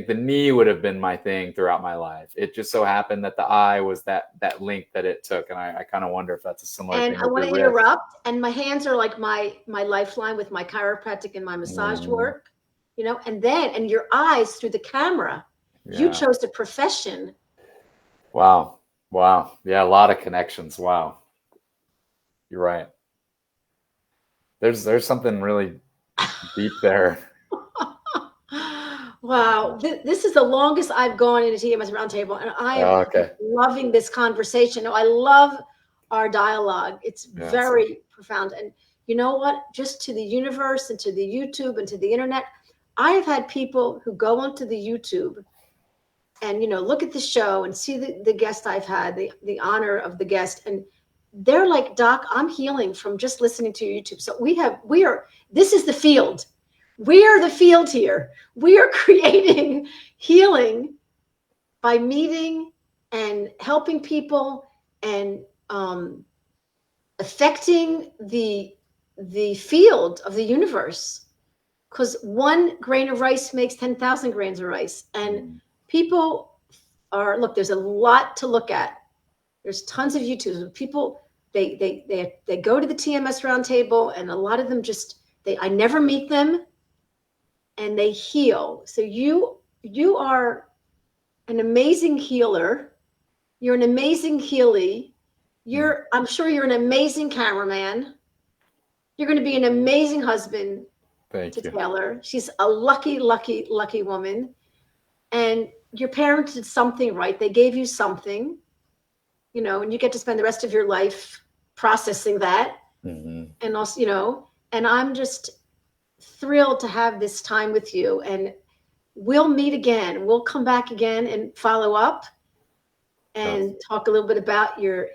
knee would have been my thing throughout my life. It just so happened that the eye was that link that it took, and I kind of wonder if that's a similar And thing I with want your to wrist. interrupt. And my hands are like my lifeline with my chiropractic and my massage Mm, work, and your eyes through the camera. You yeah. chose a profession. Wow. Wow. Yeah, a lot of connections. Wow. You're right. There's something really deep there. Wow. This is the longest I've gone in a TMS roundtable, and I am Oh, okay. loving this conversation. No, I love our dialogue. It's Yeah. very profound. And you know what? Just to the universe and to the YouTube and to the internet, I have had people who go onto the YouTube and look at the show and see the guest I've had, the honor of the guest, and they're like, Doc, I'm healing from just listening to your YouTube. So this is the field. We are the field here. We are creating healing by meeting and helping people and affecting the field of the universe. Because one grain of rice makes 10,000 grains of rice. And people there's a lot to look at. There's tons of YouTubes. People, they go to the TMS roundtable, and a lot of them I never meet them, and they heal. So you are an amazing healer. You're an amazing Healy. I'm sure you're an amazing cameraman. You're going to be an amazing husband Thank to you. Taylor. She's a lucky, lucky, lucky woman. And your parents did something right. They gave you something, and you get to spend the rest of your life processing that. Mm-hmm. And also, and I'm just thrilled to have this time with you. And we'll meet again. We'll come back again and follow up and talk a little bit about your,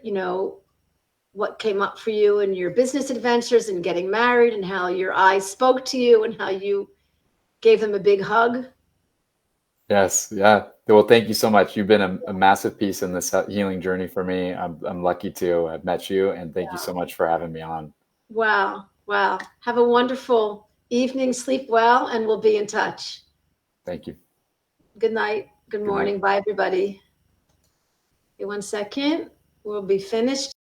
what came up for you and your business adventures and getting married and how your eyes spoke to you and how you gave them a big hug. Yes. Yeah. Well, thank you so much. You've been a massive piece in this healing journey for me. I'm lucky to have met you, and thank you so much for having me on. Wow. Wow. Have a wonderful evening. Sleep well, and we'll be in touch. Thank you. Good night. Good morning. Bye, everybody. Okay, 1 second. We'll be finished.